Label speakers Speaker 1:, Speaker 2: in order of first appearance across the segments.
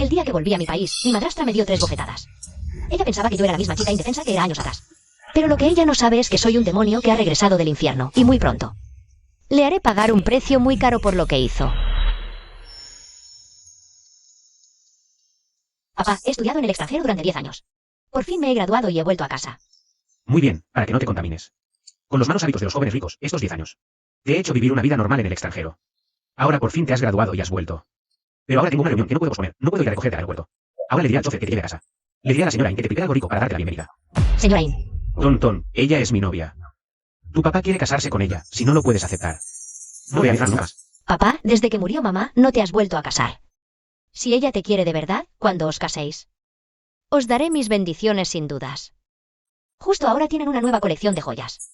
Speaker 1: El día que volví a mi país, mi madrastra me dio 3 bofetadas. Ella pensaba que yo era la misma chica indefensa que era años atrás. Pero lo que ella no sabe es que soy un demonio que ha regresado del infierno, y muy pronto.
Speaker 2: Le haré pagar un precio muy caro por lo que hizo.
Speaker 1: Papá, he estudiado en el extranjero durante 10 años. Por fin me he graduado y he vuelto a casa.
Speaker 3: Muy bien, para que no te contamines. Con los malos hábitos de los jóvenes ricos, estos 10 años. Te he hecho vivir una vida normal en el extranjero. Ahora por fin te has graduado y has vuelto. Pero ahora tengo una reunión que no puedo posponer. No puedo ir a recogerte al aeropuerto. Ahora le diré al chofer que te lleve a casa. Le diré a la señora In que te prepare algo rico para darte la bienvenida.
Speaker 1: Señora In.
Speaker 3: Ton, ella es mi novia. Tu papá quiere casarse con ella, si no lo puedes aceptar. No voy a dejar nunca más.
Speaker 1: Papá, desde que murió mamá, no te has vuelto a casar. Si ella te quiere de verdad, cuando os caséis.
Speaker 2: Os daré mis bendiciones sin dudas.
Speaker 1: Justo ahora tienen una nueva colección de joyas.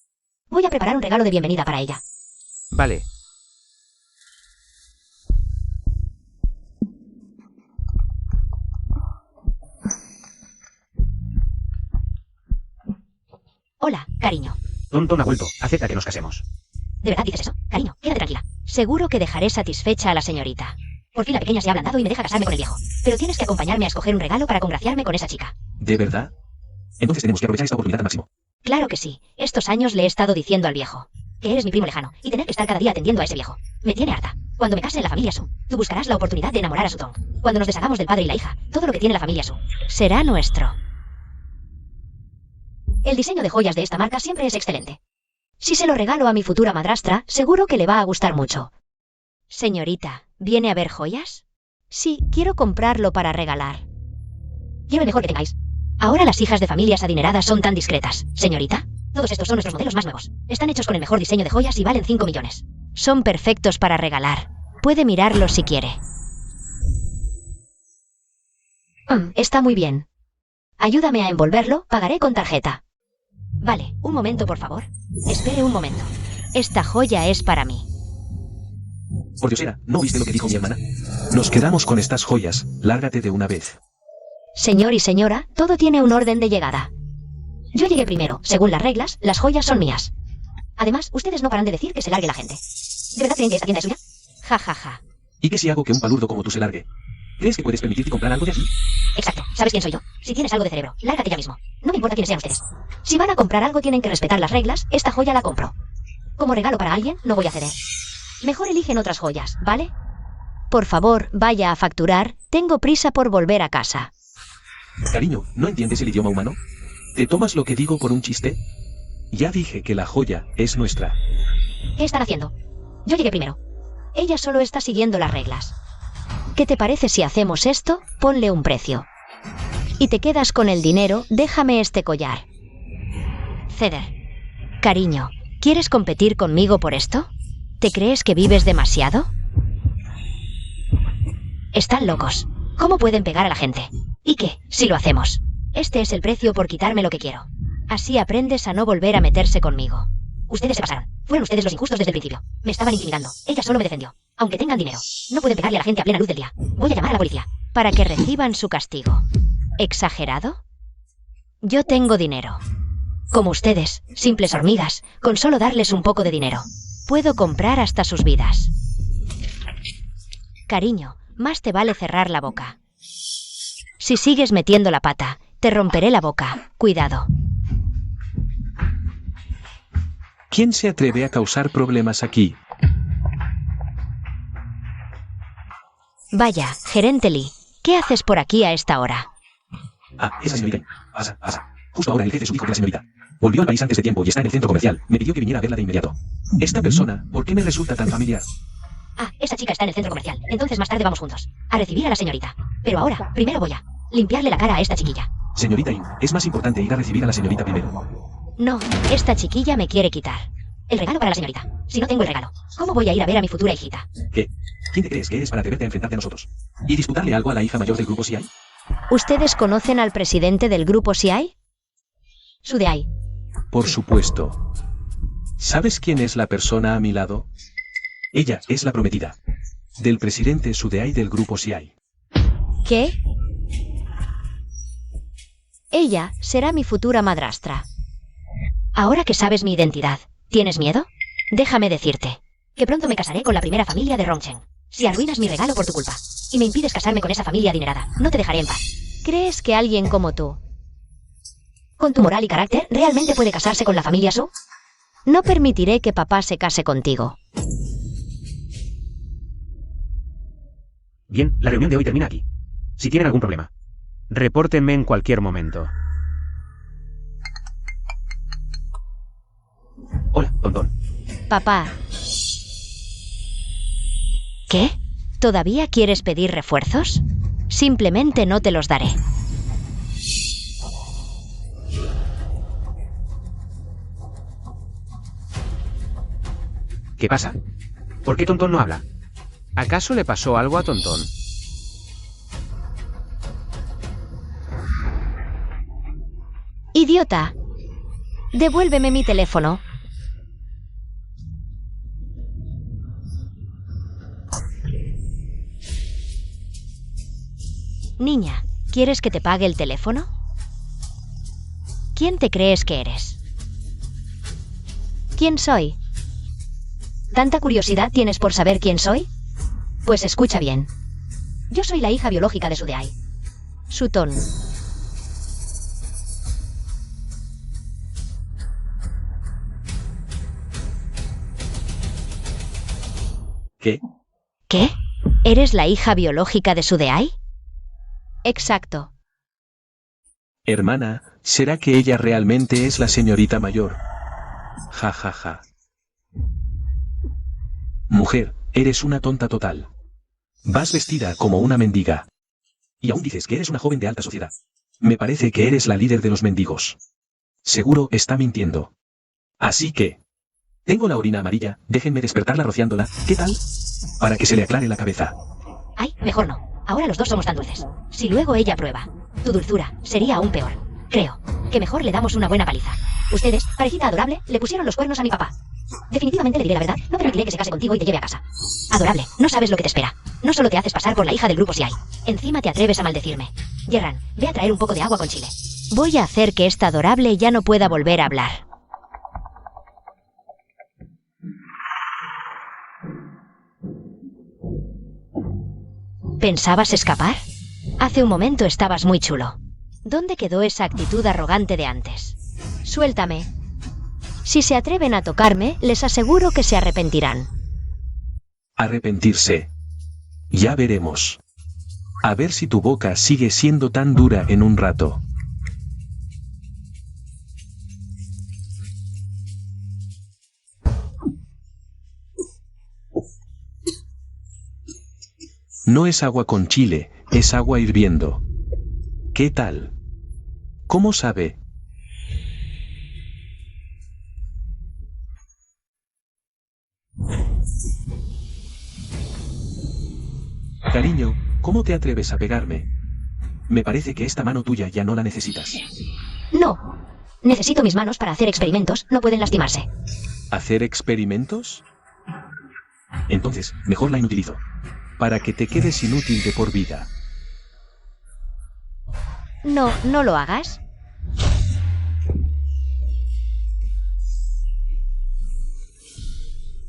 Speaker 1: Voy a preparar un regalo de bienvenida para ella.
Speaker 4: Vale.
Speaker 1: Hola, cariño.
Speaker 3: Ton ha vuelto. Acepta que nos casemos.
Speaker 1: ¿De verdad dices eso? Cariño, quédate tranquila.
Speaker 2: Seguro que dejaré satisfecha a la señorita.
Speaker 1: Por fin la pequeña se ha ablandado y me deja casarme con el viejo. Pero tienes que acompañarme a escoger un regalo para congraciarme con esa chica.
Speaker 4: ¿De verdad? Entonces tenemos que aprovechar esta oportunidad al máximo.
Speaker 1: Claro que sí. Estos años le he estado diciendo al viejo que eres mi primo lejano y tener que estar cada día atendiendo a ese viejo. Me tiene harta. Cuando me case en la familia Su, tú buscarás la oportunidad de enamorar a Sutong. Cuando nos deshagamos del padre y la hija, todo lo que tiene la familia Su
Speaker 2: será nuestro.
Speaker 1: El diseño de joyas de esta marca siempre es excelente. Si se lo regalo a mi futura madrastra, seguro que le va a gustar mucho.
Speaker 2: Señorita, ¿viene a ver joyas? Sí, quiero comprarlo para regalar.
Speaker 1: Quiero el mejor que tengáis. Ahora las hijas de familias adineradas son tan discretas, señorita. Todos estos son nuestros modelos más nuevos. Están hechos con el mejor diseño de joyas y valen 5 millones.
Speaker 2: Son perfectos para regalar. Puede mirarlos si quiere.
Speaker 1: Está muy bien. Ayúdame a envolverlo, pagaré con tarjeta. Vale, un momento por favor. Espere un momento.
Speaker 2: Esta joya es para mí.
Speaker 4: Por Diosera, ¿no viste lo que dijo mi hermana? Nos quedamos con estas joyas. Lárgate de una vez.
Speaker 1: Señor y señora, todo tiene un orden de llegada. Yo llegué primero. Según las reglas, las joyas son mías. Además, ustedes no paran de decir que se largue la gente. ¿De verdad creen que esta tienda es suya?
Speaker 2: Ja, ja, ja.
Speaker 4: ¿Y qué si hago que un palurdo como tú se largue? ¿Crees que puedes permitirte comprar algo de aquí?
Speaker 1: Exacto. ¿Sabes quién soy yo? Si tienes algo de cerebro, lárgate ya mismo. No me importa quiénes sean ustedes. Si van a comprar algo, tienen que respetar las reglas. Esta joya la compro. Como regalo para alguien, no voy a ceder. Mejor eligen otras joyas, ¿vale?
Speaker 2: Por favor, vaya a facturar. Tengo prisa por volver a casa.
Speaker 4: Cariño, ¿no entiendes el idioma humano? ¿Te tomas lo que digo por un chiste? Ya dije que la joya es nuestra.
Speaker 1: ¿Qué están haciendo? Yo llegué primero. Ella solo está siguiendo las reglas.
Speaker 2: ¿Qué te parece si hacemos esto? Ponle un precio. Y te quedas con el dinero, déjame este collar. Ceder. Cariño, ¿quieres competir conmigo por esto? ¿Te crees que vives demasiado?
Speaker 1: Están locos. ¿Cómo pueden pegar a la gente? ¿Y qué, si lo hacemos? Este es el precio por quitarme lo que quiero.
Speaker 2: Así aprendes a no volver a meterse conmigo.
Speaker 1: Ustedes se pasaron. Fueron ustedes los injustos desde el principio. Me estaban intimidando. Ella solo me defendió. Aunque tengan dinero. No pueden pegarle a la gente a plena luz del día. Voy a llamar a la policía.
Speaker 2: Para que reciban su castigo. ¿Exagerado? Yo tengo dinero.
Speaker 1: Como ustedes, simples hormigas, con solo darles un poco de dinero.
Speaker 2: Puedo comprar hasta sus vidas. Cariño, más te vale cerrar la boca. Si sigues metiendo la pata, te romperé la boca. Cuidado.
Speaker 4: ¿Quién se atreve a causar problemas aquí?
Speaker 2: Vaya, gerente Lee, ¿qué haces por aquí a esta hora?
Speaker 4: Ah, esa señorita. Pasa. Justo ahora el jefe subdijo de la señorita. Volvió al país antes de tiempo y está en el centro comercial. Me pidió que viniera a verla de inmediato. Esta persona, ¿por qué me resulta tan familiar?
Speaker 1: Ah, esa chica está en el centro comercial. Entonces más tarde vamos juntos. A recibir a la señorita. Pero ahora, primero voy a limpiarle la cara a esta chiquilla.
Speaker 4: Señorita In, es más importante ir a recibir a la señorita primero.
Speaker 2: No, esta chiquilla me quiere quitar.
Speaker 1: El regalo para la señorita. Si no tengo el regalo, ¿cómo voy a ir a ver a mi futura hijita?
Speaker 4: ¿Qué? ¿Quién te crees que eres para atreverte a enfrentarte a nosotros? ¿Y disputarle algo a la hija mayor del grupo CI?
Speaker 2: ¿Ustedes conocen al presidente del grupo CI?
Speaker 1: Sudeai.
Speaker 4: Por supuesto. ¿Sabes quién es la persona a mi lado? Ella es la prometida del presidente Sudeai del grupo CI.
Speaker 2: ¿Qué? Ella será mi futura madrastra.
Speaker 1: Ahora que sabes mi identidad, ¿tienes miedo?
Speaker 2: Déjame decirte
Speaker 1: que pronto me casaré con la primera familia de Rongchen. Si arruinas mi regalo por tu culpa. y me impides casarme con esa familia adinerada. No te dejaré en paz.
Speaker 2: ¿Crees que alguien como tú
Speaker 1: ¿Con tu moral y carácter realmente puede casarse con la familia Su?
Speaker 2: No permitiré que papá se case contigo?
Speaker 3: Bien, la reunión de hoy termina aquí. Si tienen algún problema, repórtenme en cualquier momento. Hola, Tontón.
Speaker 2: Papá,
Speaker 1: ¿Qué?
Speaker 2: ¿todavía quieres pedir refuerzos? Simplemente no te los daré.
Speaker 3: ¿Qué pasa? ¿Por qué Tontón no habla?
Speaker 5: ¿Acaso le pasó algo a Tontón?
Speaker 2: ¡Idiota! Devuélveme mi teléfono. Niña, ¿quieres que te pague el teléfono? ¿Quién te crees que eres? ¿Quién soy?
Speaker 1: ¿Tanta curiosidad tienes por saber quién soy? Pues escucha bien. Yo soy la hija biológica de Sudeai.
Speaker 2: Sutton.
Speaker 4: ¿Qué?
Speaker 1: ¿Qué?
Speaker 2: ¿Eres la hija biológica de Sudeai? Exacto.
Speaker 4: Hermana, ¿será que ella realmente es la señorita mayor? Ja, ja, ja. Mujer, eres una tonta total. Vas vestida como una mendiga. Y aún dices que eres una joven de alta sociedad. Me parece que eres la líder de los mendigos. Seguro está mintiendo. Así que... Tengo la orina amarilla, déjenme despertarla rociándola, ¿qué tal? Para que se le aclare la cabeza.
Speaker 1: Ay, mejor no. Ahora los dos somos tan dulces. Si luego ella prueba tu dulzura, sería aún peor. Creo que mejor le damos una buena paliza. Ustedes, parejita adorable, le pusieron los cuernos a mi papá. Definitivamente le diré la verdad, no permitiré que se case contigo y te lleve a casa. Adorable, no sabes lo que te espera. No solo te haces pasar por la hija del grupo Si hay. Encima te atreves a maldecirme. Yerran, ve a traer un poco de agua con chile.
Speaker 2: Voy a hacer que esta adorable ya no pueda volver a hablar. ¿Pensabas escapar? Hace un momento estabas muy chulo. ¿Dónde quedó esa actitud arrogante de antes? Suéltame. Si se atreven a tocarme, les aseguro que se arrepentirán.
Speaker 4: Arrepentirse. Ya veremos. A ver si tu boca sigue siendo tan dura en un rato. No es agua con chile, es agua hirviendo. ¿Qué tal? ¿Cómo sabe? Cariño, ¿cómo te atreves a pegarme? Me parece que esta mano tuya ya no la necesitas.
Speaker 1: No. Necesito mis manos para hacer experimentos, no pueden lastimarse.
Speaker 4: ¿Hacer experimentos? Entonces, mejor la inutilizo. Para que te quedes inútil de por vida.
Speaker 2: No, no lo hagas.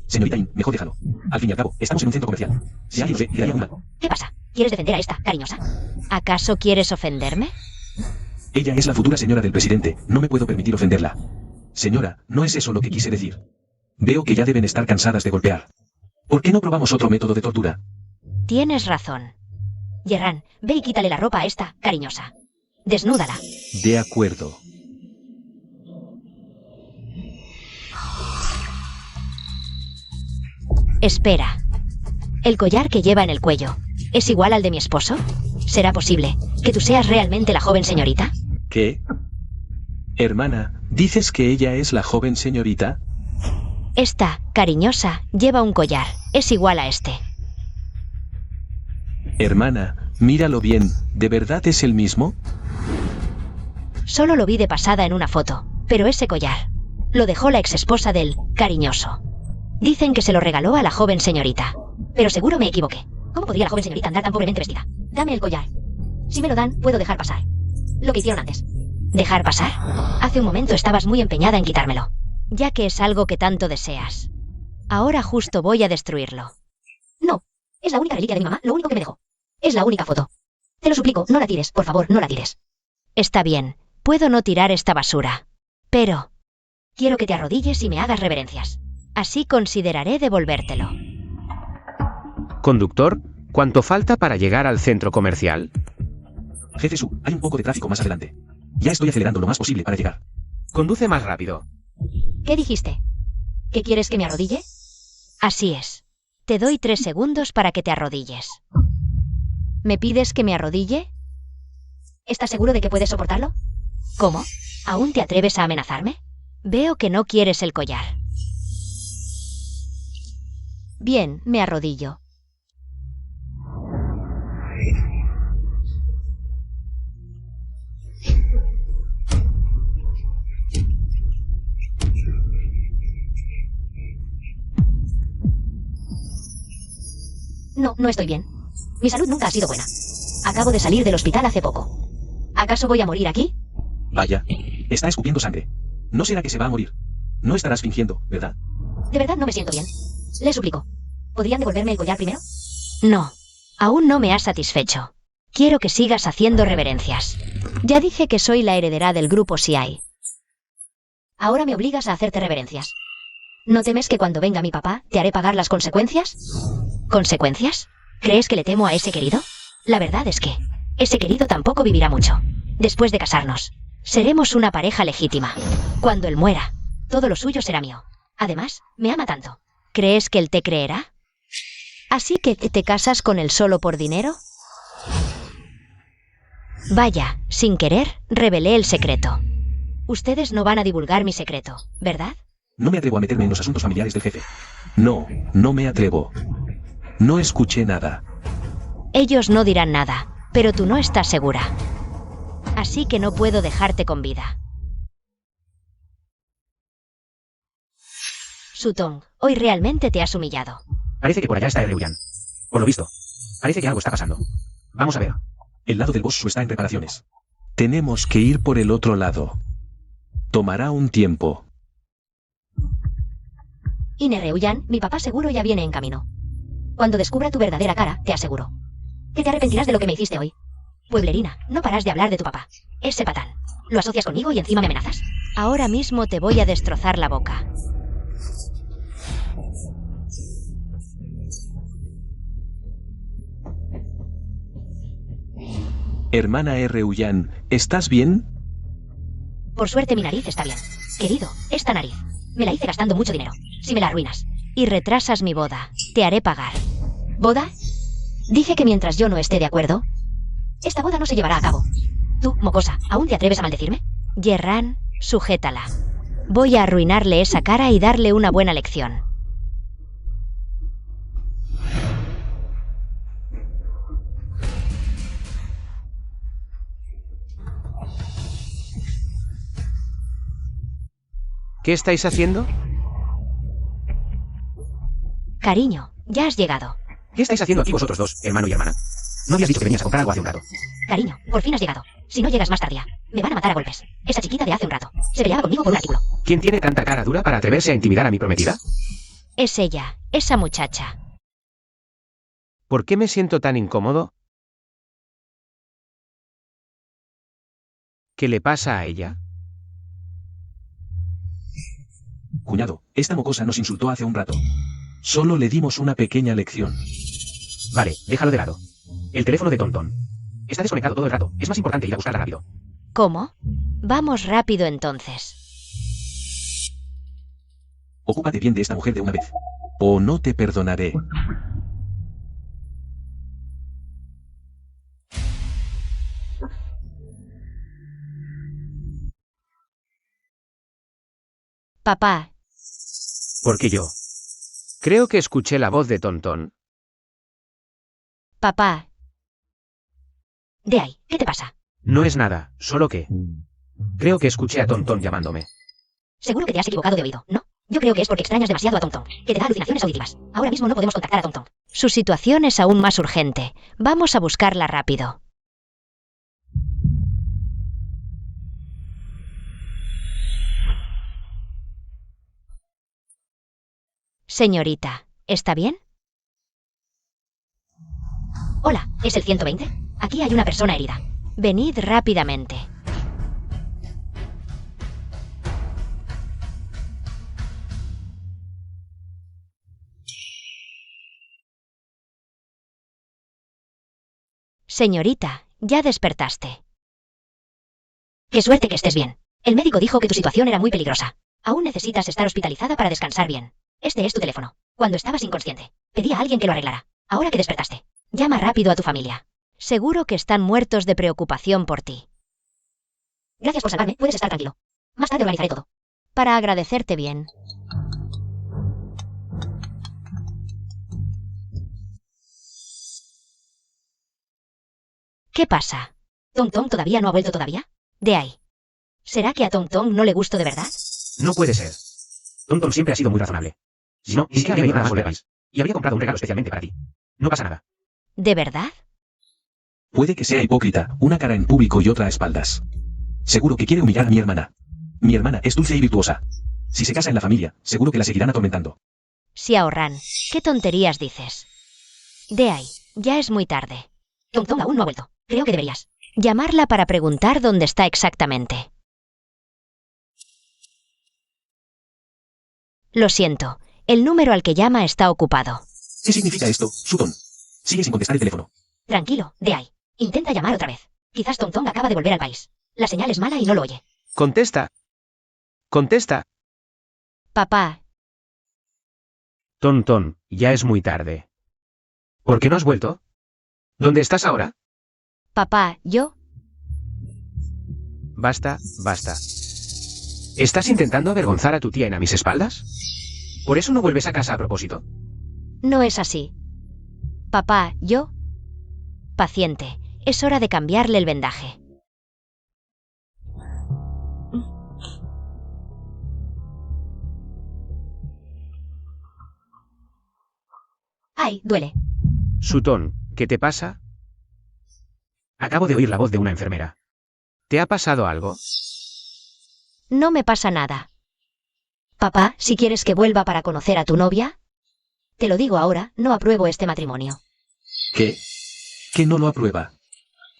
Speaker 4: Señorita In, mejor déjalo. Al fin y al cabo, estamos en un centro comercial. Si alguien ve, le daría una.
Speaker 1: ¿Qué pasa? ¿Quieres defender a esta, cariñosa?
Speaker 2: ¿Acaso quieres ofenderme?
Speaker 4: Ella es la futura señora del presidente, no me puedo permitir ofenderla. Señora, no es eso lo que quise decir. Veo que ya deben estar cansadas de golpear. ¿Por qué no probamos otro método de tortura?
Speaker 2: Tienes razón.
Speaker 1: Yerran, ve y quítale la ropa a esta, cariñosa. Desnúdala.
Speaker 4: De acuerdo.
Speaker 2: Espera. ¿El collar que lleva en el cuello es igual al de mi esposo?
Speaker 1: ¿Será posible que tú seas realmente la joven señorita?
Speaker 4: ¿Qué? Hermana, ¿dices que ella es la joven señorita?
Speaker 2: Esta, cariñosa, lleva un collar. Es igual a este.
Speaker 4: Hermana, míralo bien, ¿de verdad es el mismo?
Speaker 2: Solo lo vi de pasada en una foto, pero ese collar lo dejó la exesposa del cariñoso. Dicen que se lo regaló a la joven señorita.
Speaker 1: Pero seguro me equivoqué. ¿Cómo podría la joven señorita andar tan pobremente vestida? Dame el collar. Si me lo dan, puedo dejar pasar. Lo que hicieron antes.
Speaker 2: ¿Dejar pasar?
Speaker 1: Hace un momento estabas muy empeñada en quitármelo.
Speaker 2: Ya que es algo que tanto deseas. Ahora justo voy a destruirlo.
Speaker 1: No. Es la única reliquia de mi mamá, lo único que me dejó. Es la única foto. Te lo suplico, no la tires, por favor, no la tires.
Speaker 2: Está bien, puedo no tirar esta basura. Pero
Speaker 1: Quiero que te arrodilles y me hagas reverencias.
Speaker 2: así consideraré devolvértelo.
Speaker 5: Conductor, ¿cuánto falta para llegar al centro comercial?
Speaker 4: Jefe Su, hay un poco de tráfico más adelante. Ya estoy acelerando lo más posible para llegar.
Speaker 5: Conduce más rápido.
Speaker 1: ¿Qué dijiste? ¿Que quieres que me arrodille?
Speaker 2: Así es. Te doy 3 segundos para que te arrodilles. ¿Me pides que me arrodille?
Speaker 1: ¿Estás seguro de que puedes soportarlo?
Speaker 2: ¿Cómo?
Speaker 1: ¿Aún te atreves a amenazarme?
Speaker 2: Veo que no quieres el collar. Bien, me arrodillo.
Speaker 1: No, no estoy bien. Mi salud nunca ha sido buena. Acabo de salir del hospital hace poco. ¿Acaso voy a morir aquí?
Speaker 4: Vaya, está escupiendo sangre. ¿No será que se va a morir? No estarás fingiendo, ¿verdad?
Speaker 1: De verdad no me siento bien. Le suplico. ¿Podrían devolverme el collar primero?
Speaker 2: No, aún no me has satisfecho. Quiero que sigas haciendo reverencias. Ya dije que soy la heredera del grupo CI.
Speaker 1: Ahora me obligas a hacerte reverencias. ¿No temes que cuando venga mi papá te haré pagar las consecuencias?
Speaker 2: ¿Consecuencias?
Speaker 1: ¿Crees que le temo a ese querido? La verdad es que ese querido tampoco vivirá mucho. Después de casarnos,
Speaker 2: Seremos una pareja legítima.
Speaker 1: cuando él muera, todo lo suyo será mío. Además, me ama tanto.
Speaker 2: ¿Crees que él te creerá? ¿Así que te casas con él solo por dinero? Vaya, sin querer, revelé el secreto.
Speaker 1: Ustedes no van a divulgar mi secreto, ¿verdad?
Speaker 4: No me atrevo a meterme en los asuntos familiares del jefe. No, no me atrevo. No escuché nada.
Speaker 2: Ellos no dirán nada, pero tú no estás segura. Así que no puedo dejarte con vida.
Speaker 1: Sutong, hoy realmente te has humillado.
Speaker 3: Parece que por allá está Reuyan. Por lo visto, parece que algo está pasando. Vamos a ver.
Speaker 4: El lado del Bossu está en reparaciones. Tenemos que ir por el otro lado. Tomará un tiempo.
Speaker 1: Ine Reuyan, mi papá seguro ya viene en camino. Cuando descubra tu verdadera cara, te aseguro que te arrepentirás de lo que me hiciste hoy. Pueblerina, no paras de hablar de tu papá. Ese patán. Lo asocias conmigo y encima me amenazas.
Speaker 2: Ahora mismo te voy a destrozar la boca.
Speaker 4: Hermana Reuyan, ¿estás bien?
Speaker 1: Por suerte mi nariz está bien. Querido, esta nariz. Me la hice gastando mucho dinero. Si me la arruinas.
Speaker 2: Y retrasas mi boda. Te haré pagar.
Speaker 1: ¿Boda? Dije que mientras yo no esté de acuerdo, esta boda no se llevará a cabo. Tú, mocosa, ¿aún te atreves a maldecirme?
Speaker 2: Yerran, sujétala. Voy a arruinarle esa cara y darle una buena lección.
Speaker 5: ¿Qué estáis haciendo?
Speaker 1: Cariño, ya has llegado.
Speaker 3: ¿Qué estáis haciendo aquí vosotros dos, hermano y hermana? ¿No habías dicho que venías a comprar algo hace un rato?
Speaker 1: Cariño, por fin has llegado. Si no llegas más tardía, me van a matar a golpes. Esa chiquita de hace un rato se peleaba conmigo por un artículo.
Speaker 3: ¿Quién tiene tanta cara dura para atreverse a intimidar a mi prometida?
Speaker 2: Es ella, esa muchacha.
Speaker 5: ¿Por qué me siento tan incómodo? ¿Qué le pasa a ella?
Speaker 4: Cuñado, esta mocosa nos insultó hace un rato. Solo le dimos una pequeña lección.
Speaker 3: Vale, déjalo de lado. El teléfono de Tonton. Está desconectado todo el rato. Es más importante ir a buscarla rápido.
Speaker 2: ¿Cómo? Vamos rápido entonces.
Speaker 4: Ocúpate bien de esta mujer de una vez. O no te perdonaré.
Speaker 2: Papá,
Speaker 3: ¿Por qué yo?
Speaker 5: Creo que escuché la voz de Tontón.
Speaker 2: papá,
Speaker 1: De ahí, ¿qué te pasa?
Speaker 3: No es nada, solo que... Creo que escuché a Tonton llamándome.
Speaker 1: Seguro que te has equivocado de oído, ¿no? Yo creo que es porque extrañas demasiado a Tonton, que te da alucinaciones auditivas. Ahora mismo no podemos contactar a Tonton.
Speaker 2: su situación es aún más urgente. Vamos a buscarla rápido. Señorita, ¿está bien?
Speaker 1: Hola, ¿es el 120? Aquí hay una persona herida.
Speaker 2: Venid rápidamente. Señorita, ya despertaste.
Speaker 1: Qué suerte que estés bien. El médico dijo que tu situación era muy peligrosa. Aún necesitas estar hospitalizada para descansar bien. Este es tu teléfono. Cuando estabas inconsciente, pedí a alguien que lo arreglara. Ahora que despertaste, llama rápido a tu familia.
Speaker 2: Seguro que están muertos de preocupación por ti.
Speaker 1: Gracias por salvarme, puedes estar tranquilo. Más tarde organizaré todo.
Speaker 2: Para agradecerte bien. ¿Qué pasa?
Speaker 1: ¿Tom Tom todavía no ha vuelto todavía?
Speaker 2: De ahí.
Speaker 1: ¿Será que a Tom Tom no le gusto de verdad?
Speaker 3: No puede ser. Tom Tom siempre ha sido muy razonable. Si no, ni siquiera habría venido nada más de país. Y habría comprado un regalo especialmente para ti. No pasa nada.
Speaker 2: ¿De verdad?
Speaker 4: Puede que sea hipócrita, una cara en público y otra a espaldas. Seguro que quiere humillar a mi hermana. Mi hermana es dulce y virtuosa. Si se casa en la familia, seguro que la seguirán atormentando.
Speaker 2: Xiaoran, ¿qué tonterías dices? De ahí, ya es muy tarde.
Speaker 1: Tom Tom aún no ha vuelto. Creo que deberías
Speaker 2: llamarla para preguntar dónde está exactamente. Lo siento, el número al que llama está ocupado.
Speaker 4: ¿Qué significa esto, Sutton? Sigue sin contestar el teléfono.
Speaker 1: Tranquilo, de ahí. Intenta llamar otra vez. Quizás Tom Tom acaba de volver al país. La señal es mala y no lo oye.
Speaker 5: Contesta. Contesta.
Speaker 2: Papá,
Speaker 3: Tom Tom, ya es muy tarde. ¿Por qué no has vuelto? ¿Dónde estás ahora?
Speaker 2: papá, yo...
Speaker 5: Basta, basta.
Speaker 3: ¿Estás intentando avergonzar a tu tía en a mis espaldas? ¿Por eso no vuelves a casa a propósito?
Speaker 2: No es así. Papá, yo... Paciente, es hora de cambiarle el vendaje.
Speaker 1: Ay, duele.
Speaker 5: Sutton, ¿qué te pasa?
Speaker 3: Acabo de oír la voz de una enfermera.
Speaker 5: ¿Te ha pasado algo?
Speaker 2: No me pasa nada.
Speaker 1: Papá, si quieres que vuelva para conocer a tu novia. Te lo digo ahora, no apruebo este matrimonio.
Speaker 4: ¿Qué? ¿Que no lo aprueba?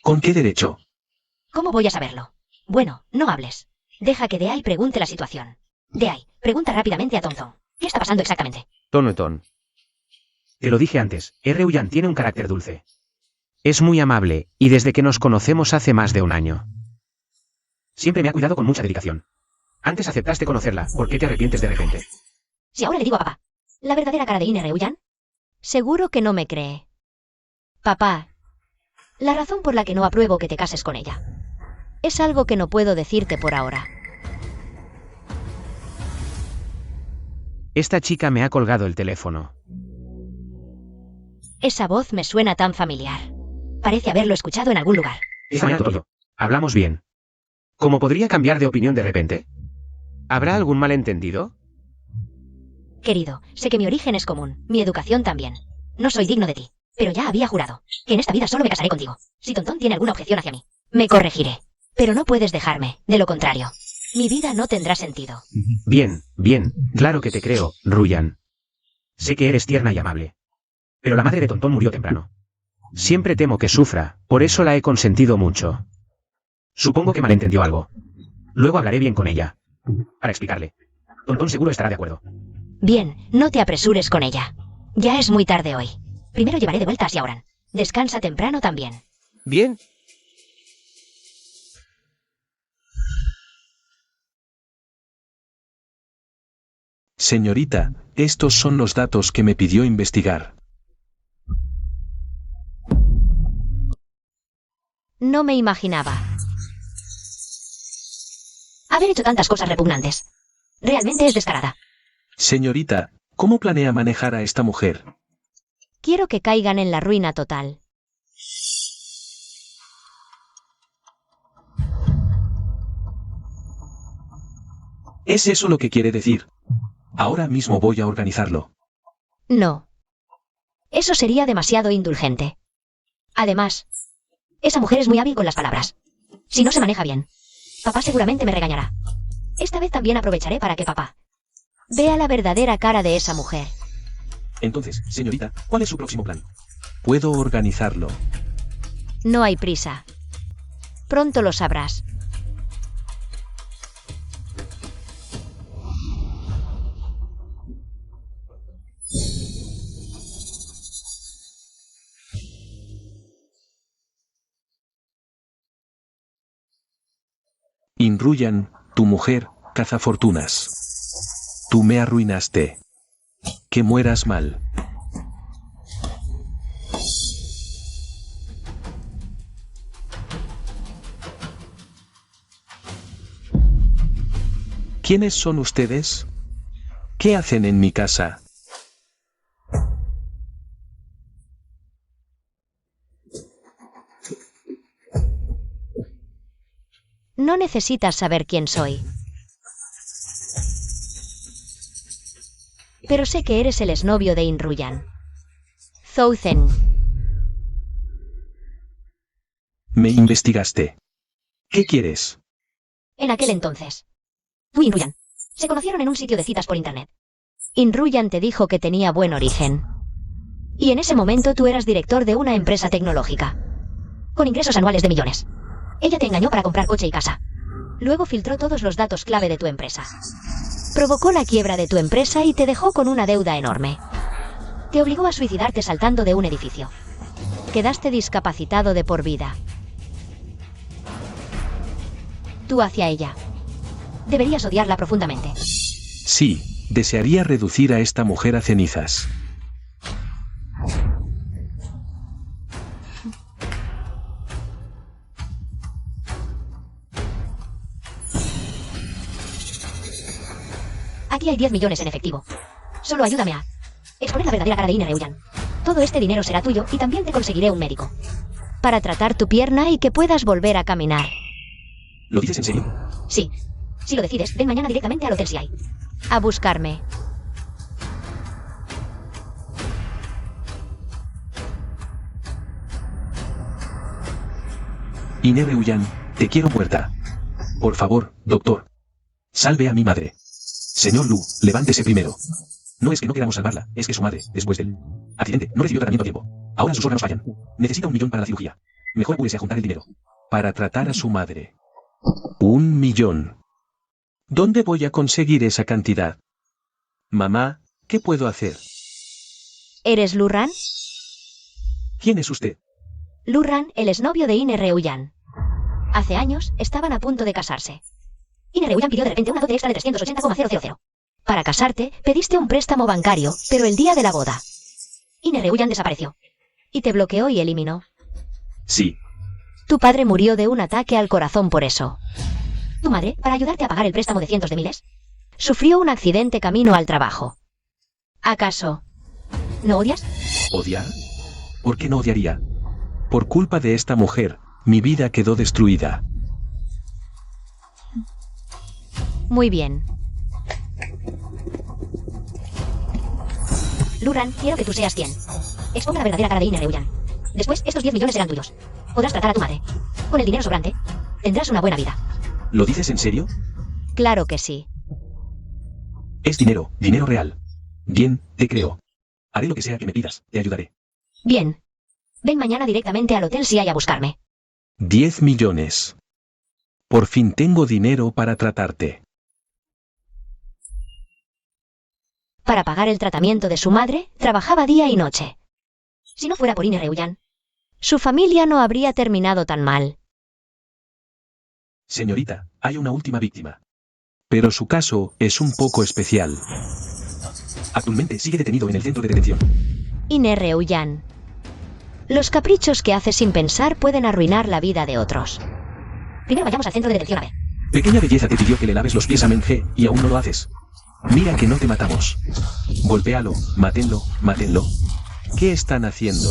Speaker 4: ¿Con qué derecho?
Speaker 1: ¿Cómo voy a saberlo? Bueno, no hables. Deja que Deai pregunte la situación. Deai, pregunta rápidamente a Tom Tom. ¿Qué está pasando exactamente?
Speaker 5: Ton.
Speaker 3: Te lo dije antes, Ryuyan tiene un carácter dulce.
Speaker 5: Es muy amable, y desde que nos conocemos hace más de un año.
Speaker 3: Siempre me ha cuidado con mucha dedicación. Antes aceptaste conocerla, ¿por qué te arrepientes de repente?
Speaker 1: Si ahora le digo a papá, ¿la verdadera cara de Ine Ryuyan?
Speaker 2: Seguro que no me cree. Papá,
Speaker 1: La razón por la que no apruebo que te cases con ella.
Speaker 2: es algo que no puedo decirte por ahora.
Speaker 5: Esta chica me ha colgado el teléfono.
Speaker 2: Esa voz me suena tan familiar.
Speaker 1: Parece haberlo escuchado en algún lugar.
Speaker 3: Esa mañana todo. Hablamos bien. ¿Cómo podría cambiar de opinión de repente?
Speaker 5: ¿Habrá algún malentendido?
Speaker 1: Querido, sé que mi origen es común, mi educación también. No soy digno de ti, pero ya había jurado que en esta vida solo me casaré contigo. Si Tonton tiene alguna objeción hacia mí, me corregiré. Pero no puedes dejarme, de lo contrario. Mi vida no tendrá sentido.
Speaker 3: Bien, claro que te creo, Ruyan. Sé que eres tierna y amable. Pero la madre de Tontón murió temprano.
Speaker 5: Siempre temo que sufra, por eso la he consentido mucho.
Speaker 3: Supongo que malentendió algo. Luego hablaré bien con ella. Para explicarle. Tontón seguro estará de acuerdo.
Speaker 1: Bien, no te apresures con ella. Ya es muy tarde hoy. Primero llevaré de vuelta a Xiaoran. Descansa temprano también.
Speaker 5: Bien.
Speaker 4: Señorita, estos son los datos que me pidió investigar.
Speaker 2: No me imaginaba.
Speaker 1: Haber hecho tantas cosas repugnantes. Realmente es descarada.
Speaker 4: Señorita, ¿cómo planea manejar a esta mujer?
Speaker 2: Quiero que caigan en la ruina total.
Speaker 4: ¿Es eso lo que quiere decir? Ahora mismo voy a organizarlo.
Speaker 2: No.
Speaker 1: Eso sería demasiado indulgente. Además, esa mujer es muy hábil con las palabras. Si no se maneja bien, papá seguramente me regañará. Esta vez también aprovecharé para que papá
Speaker 2: Vea la verdadera cara de esa mujer.
Speaker 4: Entonces, señorita, ¿cuál es su próximo plan? Puedo organizarlo.
Speaker 2: No hay prisa. Pronto lo sabrás.
Speaker 4: Inruyan, tu mujer, cazafortunas. Tú me arruinaste. Que mueras mal. ¿Quiénes son ustedes? ¿Qué hacen en mi casa?
Speaker 2: No necesitas saber quién soy. Pero sé que eres el exnovio de Inruyan. Zhou Zhen.
Speaker 4: Me investigaste. ¿Qué quieres?
Speaker 1: En aquel entonces. Tú y Inruyan se conocieron en un sitio de citas por internet.
Speaker 2: Inruyan te dijo que tenía buen origen.
Speaker 1: Y en ese momento tú eras director de una empresa tecnológica. Con ingresos anuales de millones. Ella te engañó para comprar coche y casa. Luego filtró todos los datos clave de tu empresa.
Speaker 2: Provocó la quiebra de tu empresa y te dejó con una deuda enorme.
Speaker 1: Te obligó a suicidarte saltando de un edificio.
Speaker 2: Quedaste discapacitado de por vida.
Speaker 1: Tú hacia ella. Deberías odiarla profundamente.
Speaker 4: Sí, desearía reducir a esta mujer a cenizas.
Speaker 1: Aquí hay 10 millones en efectivo. Solo ayúdame a exponer la verdadera cara de Inruyan. Todo este dinero será tuyo y también te conseguiré un médico.
Speaker 2: Para tratar tu pierna y que puedas volver a caminar.
Speaker 4: ¿Lo dices en serio?
Speaker 1: Sí. Si lo decides, ven mañana directamente al Hotel CI.
Speaker 2: A buscarme.
Speaker 4: Inruyan, te quiero muerta. Por favor, doctor. Salve a mi madre. Señor Lu, levántese primero. No es que no queramos salvarla, es que su madre, después del accidente, no recibió tratamiento a tiempo. Ahora sus órganos fallan. Necesita 1 millón para la cirugía. Mejor apúrese a juntar el dinero. Para tratar a su madre. 1 millón. ¿Dónde voy a conseguir esa cantidad? Mamá, ¿qué puedo hacer?
Speaker 2: ¿Eres Luran?
Speaker 4: ¿Quién es usted?
Speaker 1: Luran, el exnovio de Inruyan. Hace años estaban a punto de casarse. Inruyan pidió de repente una dote extra de 380,000. Para casarte, pediste un préstamo bancario, pero el día de la boda. Inruyan desapareció.
Speaker 2: Y te bloqueó y eliminó.
Speaker 4: Sí.
Speaker 2: Tu padre murió de un ataque al corazón por eso.
Speaker 1: Tu madre, para ayudarte a pagar el préstamo de cientos de miles,
Speaker 2: Sufrió un accidente camino al trabajo. ¿Acaso
Speaker 1: ¿no odias?
Speaker 4: ¿Odiar? ¿Por qué no odiaría? Por culpa de esta mujer, mi vida quedó destruida.
Speaker 2: Muy bien.
Speaker 1: Luran, quiero que tú seas quien exponga la verdadera cara de Inruyan. Después, estos 10 millones serán tuyos. Podrás tratar a tu madre. Con el dinero sobrante, tendrás una buena vida.
Speaker 4: ¿Lo dices en serio?
Speaker 2: Claro que sí.
Speaker 4: Es dinero, dinero real. Bien, te creo. Haré lo que sea que me pidas, te ayudaré.
Speaker 1: Bien. Ven mañana directamente al Hotel CI a buscarme.
Speaker 4: 10 millones. Por fin tengo dinero para tratarte.
Speaker 2: Para pagar el tratamiento de su madre, trabajaba día y noche.
Speaker 1: Si no fuera por Inruyan,
Speaker 2: Su familia no habría terminado tan mal.
Speaker 4: Señorita, hay una última víctima. Pero su caso es un poco especial. Actualmente sigue detenido en el centro de detención.
Speaker 2: Inruyan. Los caprichos que hace sin pensar pueden arruinar la vida de otros.
Speaker 1: primero vayamos al centro de detención a ver.
Speaker 4: Pequeña belleza te pidió que le laves los pies a Menge, y aún no lo haces. Mira que no te matamos. Golpéalo, mátenlo, mátenlo. ¿Qué están haciendo?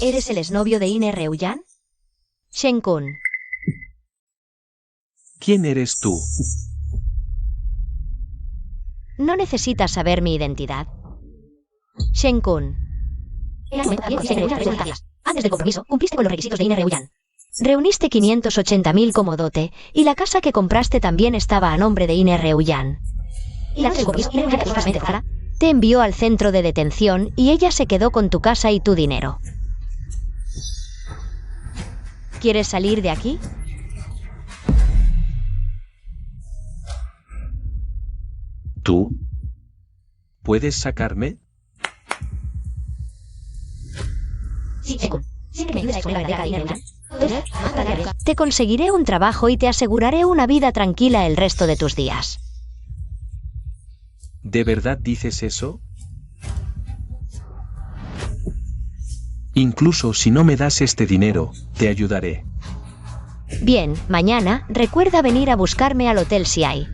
Speaker 2: ¿Eres el exnovio de Inruyan? Shen-kun.
Speaker 4: ¿Quién eres tú?
Speaker 2: No necesitas saber mi identidad. Shen-kun.
Speaker 1: Antes del compromiso, cumpliste con los requisitos de Ine Reuyan.
Speaker 2: Reuniste 580.000 como dote, y la casa que compraste también estaba a nombre de Ine Reuyan.
Speaker 1: Y antes del compromiso, Ine Reuyan supuestamente forzada.
Speaker 2: Te envió al centro de detención y ella se quedó con tu casa y tu dinero. ¿Quieres salir de aquí?
Speaker 4: ¿Tú? ¿Puedes sacarme?
Speaker 1: Sí, Shen-kun. Siempre me ayudas a exponer la verdad a Ine Reuyan.
Speaker 2: Te conseguiré un trabajo y te aseguraré una vida tranquila el resto de tus días.
Speaker 4: ¿De verdad dices eso? Incluso si no me das este dinero, te ayudaré.
Speaker 2: Bien, mañana, recuerda venir a buscarme al Hotel Siai.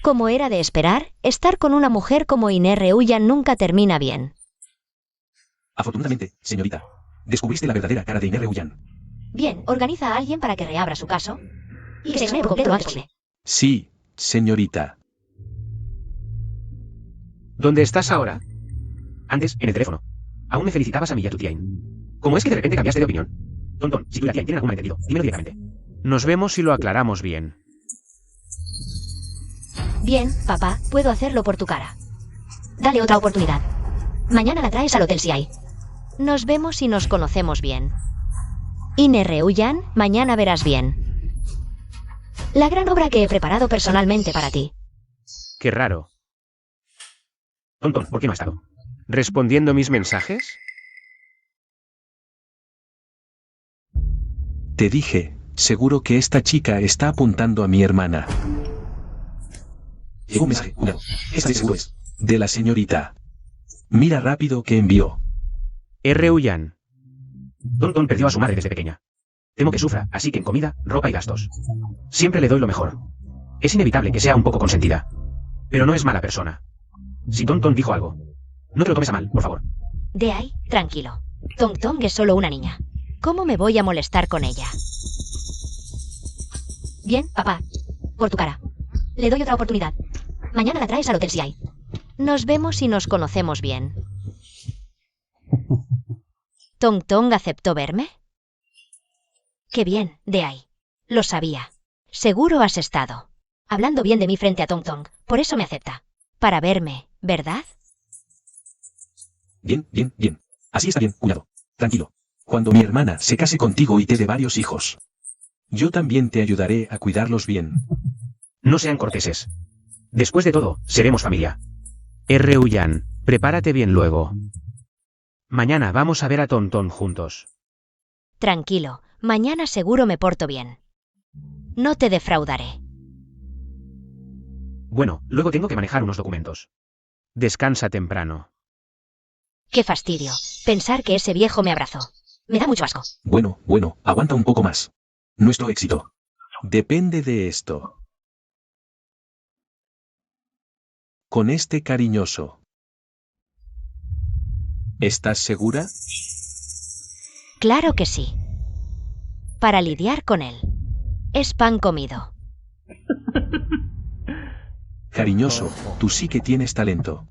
Speaker 2: Como era de esperar, estar con una mujer como Ine Reuyan nunca termina bien.
Speaker 4: Afortunadamente, señorita, descubriste la verdadera cara de Ine Reuyan.
Speaker 1: Bien, organiza a alguien para que reabra su caso y que se exonere por completo lo antes posible.
Speaker 4: Sí, señorita.
Speaker 3: ¿Dónde estás ahora? Antes, en el teléfono. Aún me felicitabas a mí y a tu tía In. ¿Cómo es que de repente cambiaste de opinión? Tonton, si tú y la tía In tienen algún malentendido, dímelo directamente.
Speaker 5: Nos vemos y lo aclaramos bien.
Speaker 1: Bien, papá, puedo hacerlo por tu cara. Dale otra oportunidad. Mañana la traes al Hotel Siai.
Speaker 2: Nos vemos y nos conocemos bien. Ine Reuyan, mañana verás bien.
Speaker 1: La gran obra que he preparado personalmente para ti.
Speaker 5: Qué raro.
Speaker 3: Tonton, ¿por qué no ha estado?
Speaker 5: ¿Respondiendo mis mensajes?
Speaker 4: Te dije, seguro que esta chica está apuntando a mi hermana. Llegó un mensaje, cuidado. Esta seguro es de la señorita. Mira rápido que envió.
Speaker 5: Reuyan.
Speaker 3: Tonton perdió a su madre desde pequeña. Temo que sufra, así que en comida, ropa y gastos. Siempre le doy lo mejor. Es inevitable que sea un poco consentida. Pero no es mala persona. Si Tonton dijo algo, no te lo tomes a mal, por favor.
Speaker 1: De ahí, tranquilo. Tong Tong es solo una niña.
Speaker 2: ¿Cómo me voy a molestar con ella?
Speaker 1: Bien, papá. Por tu cara. Le doy otra oportunidad. Mañana la traes al Hotel Siai.
Speaker 2: Nos vemos y nos conocemos bien. ¿Tong Tong aceptó verme?
Speaker 1: Qué bien, de ahí. Lo sabía.
Speaker 2: Seguro has estado.
Speaker 1: Hablando bien de mí frente a Tong Tong. Por eso me acepta.
Speaker 2: Para verme, ¿verdad?
Speaker 4: Bien, bien, bien. Así está bien, cuñado. Tranquilo. Cuando mi hermana se case contigo y te dé varios hijos, yo también te ayudaré a cuidarlos bien.
Speaker 3: No sean corteses. Después de todo, seremos familia.
Speaker 5: Reuyan, prepárate bien luego. Mañana vamos a ver a Tonton juntos.
Speaker 2: Tranquilo, mañana seguro me porto bien. No te defraudaré.
Speaker 3: Bueno, luego tengo que manejar unos documentos.
Speaker 5: Descansa temprano.
Speaker 1: Qué fastidio. Pensar que ese viejo me abrazó. Me da mucho asco.
Speaker 4: Bueno, aguanta un poco más. Nuestro éxito depende de esto. Con este cariñoso. ¿Estás segura?
Speaker 2: Claro que sí. Para lidiar con él. Es pan comido.
Speaker 4: Cariñoso, tú sí que tienes talento.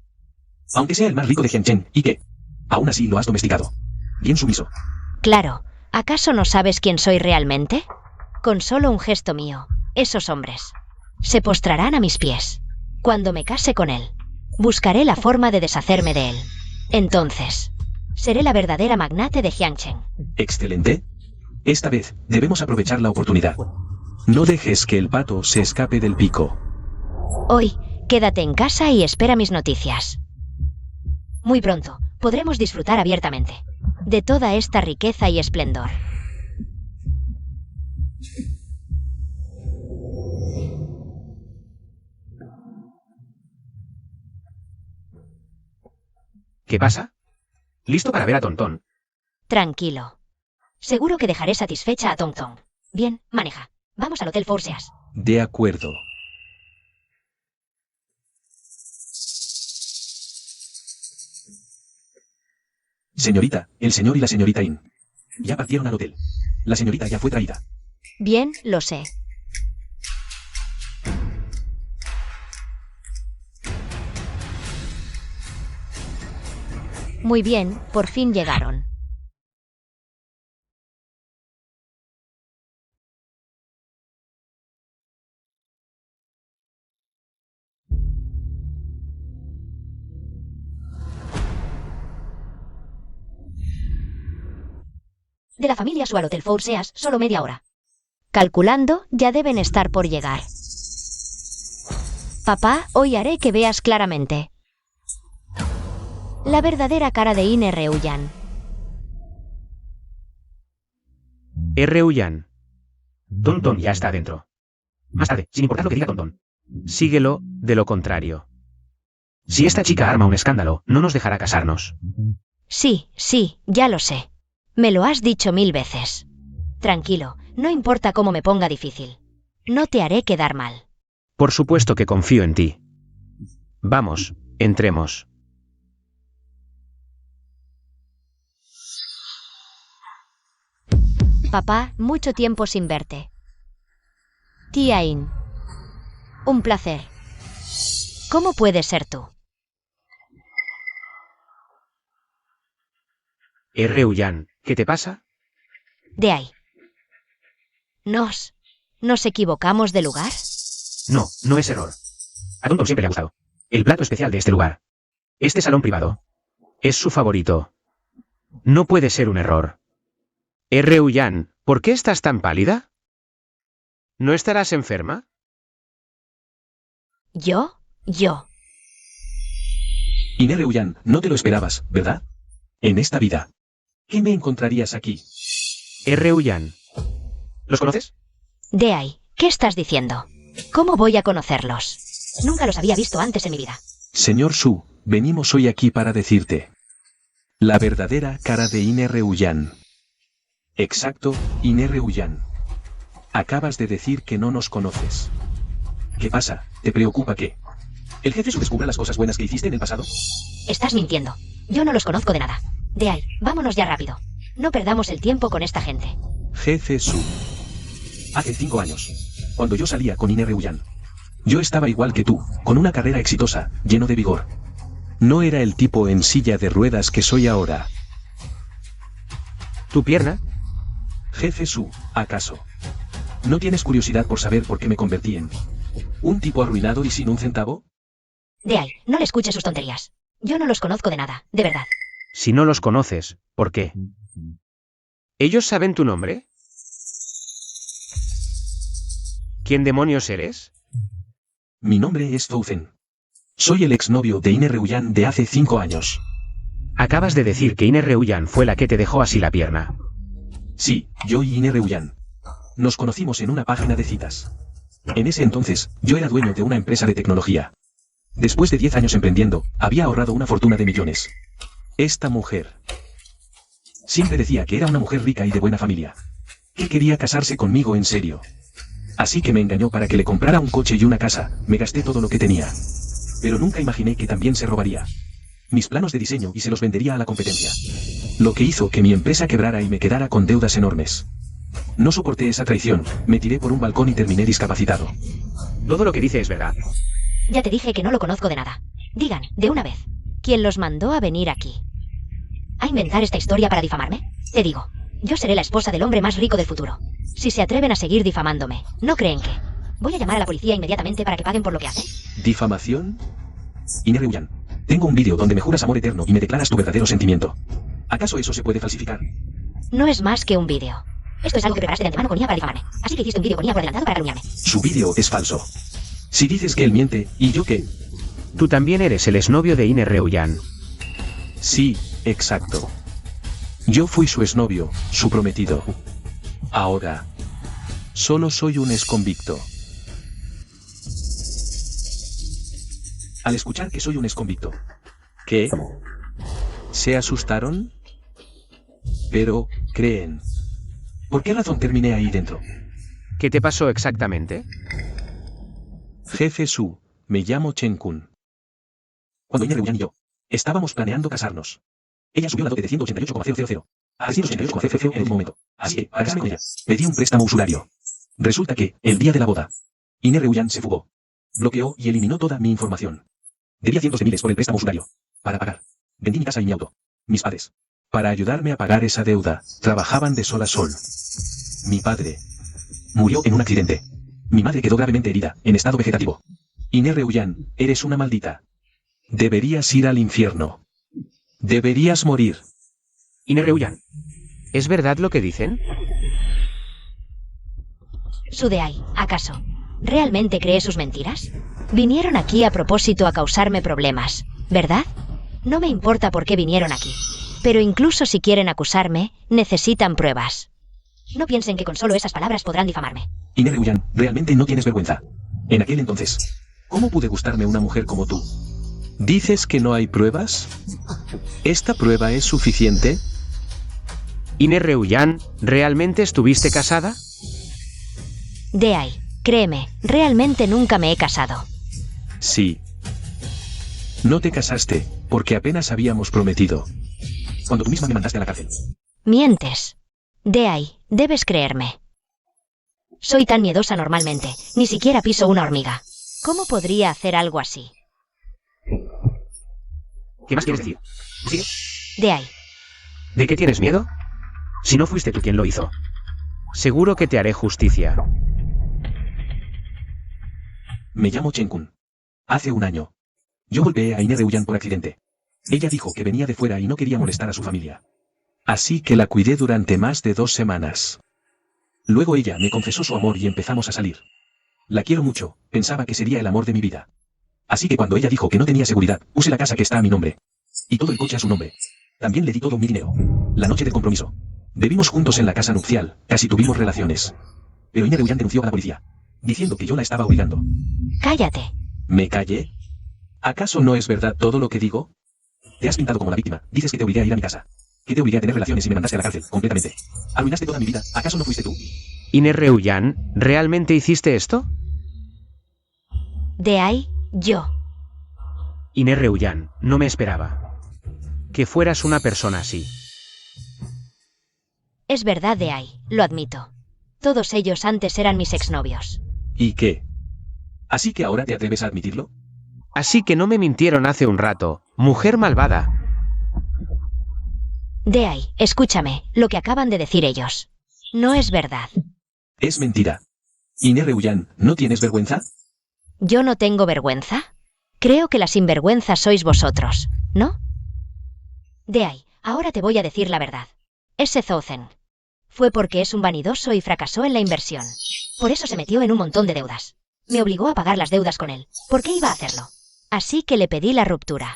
Speaker 4: Aunque sea el más rico de Jianchen, ¿y qué? Aún así lo has domesticado. Bien sumiso.
Speaker 2: Claro, ¿acaso no sabes quién soy realmente? Con solo un gesto mío, esos hombres se postrarán a mis pies. Cuando me case con él, buscaré la forma de deshacerme de él. Entonces, seré la verdadera magnate de Jiangchen.
Speaker 4: Excelente. Esta vez, debemos aprovechar la oportunidad. No dejes que el pato se escape del pico.
Speaker 2: Hoy, quédate en casa y espera mis noticias.
Speaker 1: Muy pronto, podremos disfrutar abiertamente
Speaker 2: de toda esta riqueza y esplendor.
Speaker 3: ¿Qué pasa? ¿Listo para ver a Tonton?
Speaker 2: Tranquilo.
Speaker 1: Seguro que dejaré satisfecha a Tong Tong. Bien, maneja. Vamos al Hotel Forseas.
Speaker 4: De acuerdo. Señorita, el señor y la señorita In. Ya partieron al hotel. La señorita ya fue traída.
Speaker 2: Bien, lo sé. Muy bien, por fin llegaron.
Speaker 1: De la familia Su al Hotel Four Seas, solo media hora.
Speaker 2: Calculando, ya deben estar por llegar. Papá, hoy haré que veas claramente la verdadera cara de Ine Reuyan.
Speaker 5: Reuyan.
Speaker 3: Tonton ya está adentro. Más tarde, sin importar lo que diga Tonton.
Speaker 5: Síguelo, de lo contrario.
Speaker 3: Si esta chica arma un escándalo, no nos dejará casarnos.
Speaker 2: Sí, ya lo sé. Me lo has dicho 1000 veces. Tranquilo, no importa cómo me ponga difícil. No te haré quedar mal.
Speaker 5: Por supuesto que confío en ti. Vamos, entremos.
Speaker 2: Papá, mucho tiempo sin verte. Tía In. Un placer. ¿Cómo puedes ser tú?
Speaker 5: Reuyan, ¿qué te pasa?
Speaker 2: De ahí. ¿Nos equivocamos de lugar?
Speaker 3: No, no es error. A Tonton siempre le ha gustado. El plato especial de este lugar. Este salón privado.
Speaker 5: Es su favorito. No puede ser un error. Reuyan, ¿por qué estás tan pálida? ¿No estarás enferma?
Speaker 2: ¿Yo?
Speaker 4: Ine Reuyan, no te lo esperabas, ¿verdad? En esta vida. ¿Qué me encontrarías aquí?
Speaker 5: Reuyan.
Speaker 3: ¿Los conoces?
Speaker 2: De ahí. ¿Qué estás diciendo? ¿Cómo voy a conocerlos?
Speaker 1: Nunca los había visto antes en mi vida.
Speaker 4: Señor Su, venimos hoy aquí para decirte la verdadera cara de Ine Reuyan. Exacto, Ine Reuyan. Acabas de decir que no nos conoces. ¿Qué pasa? ¿Te preocupa qué? ¿El jefe Su descubra las cosas buenas que hiciste en el pasado?
Speaker 1: Estás mintiendo. Yo no los conozco de nada. De ahí, vámonos ya rápido. No perdamos el tiempo con esta gente.
Speaker 4: Jefe Su. Hace 5 años, cuando yo salía con Ine Reuyan, yo estaba igual que tú, con una carrera exitosa, lleno de vigor. No era el tipo en silla de ruedas que soy ahora.
Speaker 5: ¿Tu pierna?
Speaker 4: Jefe Su, ¿acaso no tienes curiosidad por saber por qué me convertí en un tipo arruinado y sin un centavo?
Speaker 1: De ahí, no le escuches sus tonterías. Yo no los conozco de nada, de verdad.
Speaker 5: Si no los conoces, ¿por qué? ¿Ellos saben tu nombre? ¿Quién demonios eres?
Speaker 4: Mi nombre es Fouzen. Soy el exnovio de Ine Reuyan de hace 5 años.
Speaker 5: Acabas de decir que Ine Reuyan fue la que te dejó así la pierna.
Speaker 4: Sí, yo y Ine Reuyan. Nos conocimos en una página de citas. En ese entonces, yo era dueño de una empresa de tecnología. Después de 10 años emprendiendo, había ahorrado una fortuna de millones. Esta mujer siempre decía que era una mujer rica y de buena familia, que quería casarse conmigo en serio. Así que me engañó para que le comprara un coche y una casa. Me gasté todo lo que tenía. Pero nunca imaginé que también se robaría mis planos de diseño y se los vendería a la competencia. Lo que hizo que mi empresa quebrara y me quedara con deudas enormes. No soporté esa traición, me tiré por un balcón y terminé discapacitado.
Speaker 3: Todo lo que dice es verdad.
Speaker 1: Ya te dije que no lo conozco de nada. Digan, de una vez.
Speaker 2: ¿Quién los mandó a venir aquí?
Speaker 1: ¿A inventar esta historia para difamarme? Te digo, yo seré la esposa del hombre más rico del futuro.
Speaker 2: Si se atreven a seguir difamándome, ¿no creen que?
Speaker 1: Voy a llamar a la policía inmediatamente para que paguen por lo que hacen.
Speaker 4: ¿Difamación? Ine Reuyan, tengo un vídeo donde me juras amor eterno y me declaras tu verdadero sentimiento. ¿Acaso eso se puede falsificar?
Speaker 2: No es más que un vídeo.
Speaker 1: Esto es algo que preparaste de antemano con IA para difamarme. Así que hiciste un vídeo con IA por adelantado para calumniarme.
Speaker 4: Su vídeo es falso. Si dices que él miente, ¿y yo qué?
Speaker 5: Tú también eres el exnovio de Ine Reuyan.
Speaker 4: Sí, exacto. Yo fui su exnovio, su prometido. Ahora, solo soy un exconvicto. Al escuchar que soy un exconvicto, ¿qué? ¿Se asustaron? Pero, creen. ¿Por qué razón terminé ahí dentro?
Speaker 5: ¿Qué te pasó exactamente?
Speaker 4: Jefe Su, me llamo Chen Kun. Cuando Ine Reuyan y yo estábamos planeando casarnos, ella subió la dote de 188,000 a 188,000 en el momento. Así que, para casarme con ella, pedí un préstamo usurario. Resulta que, el día de la boda, Ine Reuyan se fugó, bloqueó y eliminó toda mi información. Debía cientos de miles por el préstamo usurario. Para pagar, vendí mi casa y mi auto. Mis padres. Para ayudarme a pagar esa deuda, trabajaban de sol a sol. Mi padre murió en un accidente. Mi madre quedó gravemente herida, en estado vegetativo. Ine Reuyan, eres una maldita. Deberías ir al infierno. Deberías morir.
Speaker 5: Ine Reuyan, ¿es verdad lo que dicen?
Speaker 2: Sudeai, ¿acaso realmente cree sus mentiras? Vinieron aquí a propósito a causarme problemas, ¿verdad? No me importa por qué vinieron aquí. Pero incluso si quieren acusarme, necesitan pruebas. No piensen que con solo esas palabras podrán difamarme.
Speaker 4: Ine Reuyan, realmente no tienes vergüenza. En aquel entonces, ¿cómo pude gustarme una mujer como tú? ¿Dices que no hay pruebas? ¿Esta prueba es suficiente?
Speaker 5: Ine Reuyan, ¿realmente estuviste casada?
Speaker 2: Deai, créeme, realmente nunca me he casado.
Speaker 4: Sí. No te casaste, porque apenas habíamos prometido. Cuando tú misma me mandaste a la cárcel.
Speaker 2: Mientes. Deai, debes creerme. Soy tan miedosa normalmente, ni siquiera piso una hormiga. ¿Cómo podría hacer algo así?
Speaker 3: ¿Qué más quieres decir? ¿Sigue?
Speaker 2: Deai,
Speaker 5: ¿De qué tienes miedo?
Speaker 3: Si no fuiste tú quien lo hizo.
Speaker 5: Seguro que te haré justicia.
Speaker 4: Me llamo Chen-kun. Hace un año. Yo golpeé a Ine Reuyan por accidente. Ella dijo que venía de fuera y no quería molestar a su familia. Así que la cuidé durante más de 2 semanas. Luego ella me confesó su amor y empezamos a salir. La quiero mucho, pensaba que sería el amor de mi vida. Así que cuando ella dijo que no tenía seguridad, puse la casa que está a mi nombre. Y todo el coche a su nombre. También le di todo mi dinero. La noche del compromiso. Vivimos juntos en la casa nupcial, casi tuvimos relaciones. Pero Ine Reuyan denunció a la policía, diciendo que yo la estaba obligando.
Speaker 2: cállate.
Speaker 4: ¿Me callé? ¿Acaso no es verdad todo lo que digo? Te has pintado como la víctima, dices que te obligué a ir a mi casa. Que te obligué a tener relaciones y me mandaste a la cárcel, completamente. Arruinaste toda mi vida, ¿acaso no fuiste tú?
Speaker 5: Ine Reuyan, ¿realmente hiciste esto?
Speaker 2: Deai, yo.
Speaker 5: Ine Reuyan, no me esperaba que fueras una persona así.
Speaker 2: Es verdad, Deai, lo admito. Todos ellos antes eran mis exnovios.
Speaker 4: ¿Y qué? ¿Así que ahora te atreves a admitirlo?
Speaker 5: Así que no me mintieron hace un rato, mujer malvada.
Speaker 2: Deai, escúchame, lo que acaban de decir ellos. No es verdad.
Speaker 4: Es mentira. Ine Reuyan, ¿no tienes vergüenza?
Speaker 2: ¿Yo no tengo vergüenza? Creo que la sinvergüenza sois vosotros, ¿no? Deai, ahora te voy a decir la verdad. Ese Zouzen fue porque es un vanidoso y fracasó en la inversión. Por eso se metió en un montón de deudas. Me obligó a pagar las deudas con él. ¿Por qué iba a hacerlo? Así que le pedí la ruptura.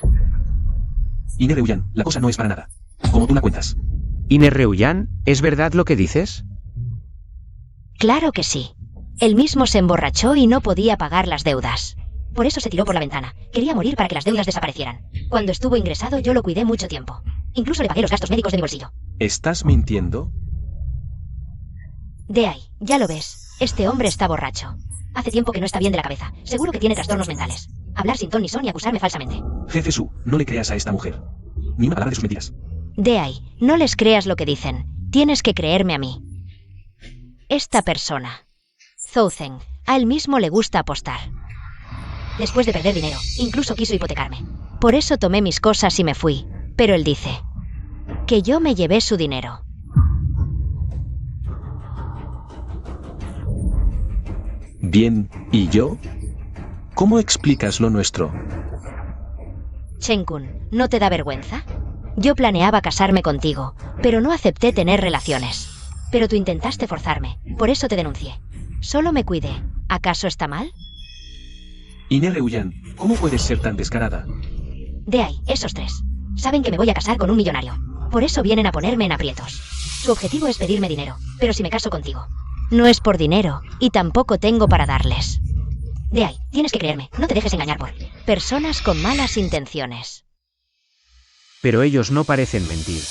Speaker 4: Ine Reuyan, la cosa no es para nada. Como tú la cuentas.
Speaker 5: Ine Reuyan, ¿es verdad lo que dices?
Speaker 2: Claro que sí. Él mismo se emborrachó y no podía pagar las deudas. Por eso se tiró por la ventana. Quería morir para que las deudas desaparecieran. Cuando estuvo ingresado yo lo cuidé mucho tiempo. Incluso le pagué los gastos médicos de mi bolsillo.
Speaker 4: ¿Estás mintiendo?
Speaker 2: Deai, ya lo ves. Este hombre está borracho. Hace tiempo que no está bien de la cabeza. Seguro que tiene trastornos mentales. Hablar sin ton ni son y acusarme falsamente.
Speaker 4: Jefe Su, no le creas a esta mujer. Ni una palabra de sus mentiras.
Speaker 2: Deai, no les creas lo que dicen. Tienes que creerme a mí. Esta persona, Zouzen, a él mismo le gusta apostar. Después de perder dinero, incluso quiso hipotecarme. Por eso tomé mis cosas y me fui. Pero él dice que yo me llevé su dinero.
Speaker 4: Bien, ¿y yo? ¿Cómo explicas lo nuestro?
Speaker 2: Chen-kun, ¿no te da vergüenza? Yo planeaba casarme contigo, pero no acepté tener relaciones. Pero tú intentaste forzarme, por eso te denuncié. Solo me cuidé. ¿Acaso está mal?
Speaker 4: Ine Reuyan, ¿cómo puedes ser tan descarada?
Speaker 2: Deai, esos tres. Saben que me voy a casar con un millonario. Por eso vienen a ponerme en aprietos. Su objetivo es pedirme dinero, pero si me caso contigo. No es por dinero, y tampoco tengo para darles. Deai, tienes que creerme, no te dejes engañar por personas con malas intenciones.
Speaker 5: Pero ellos no parecen mentir.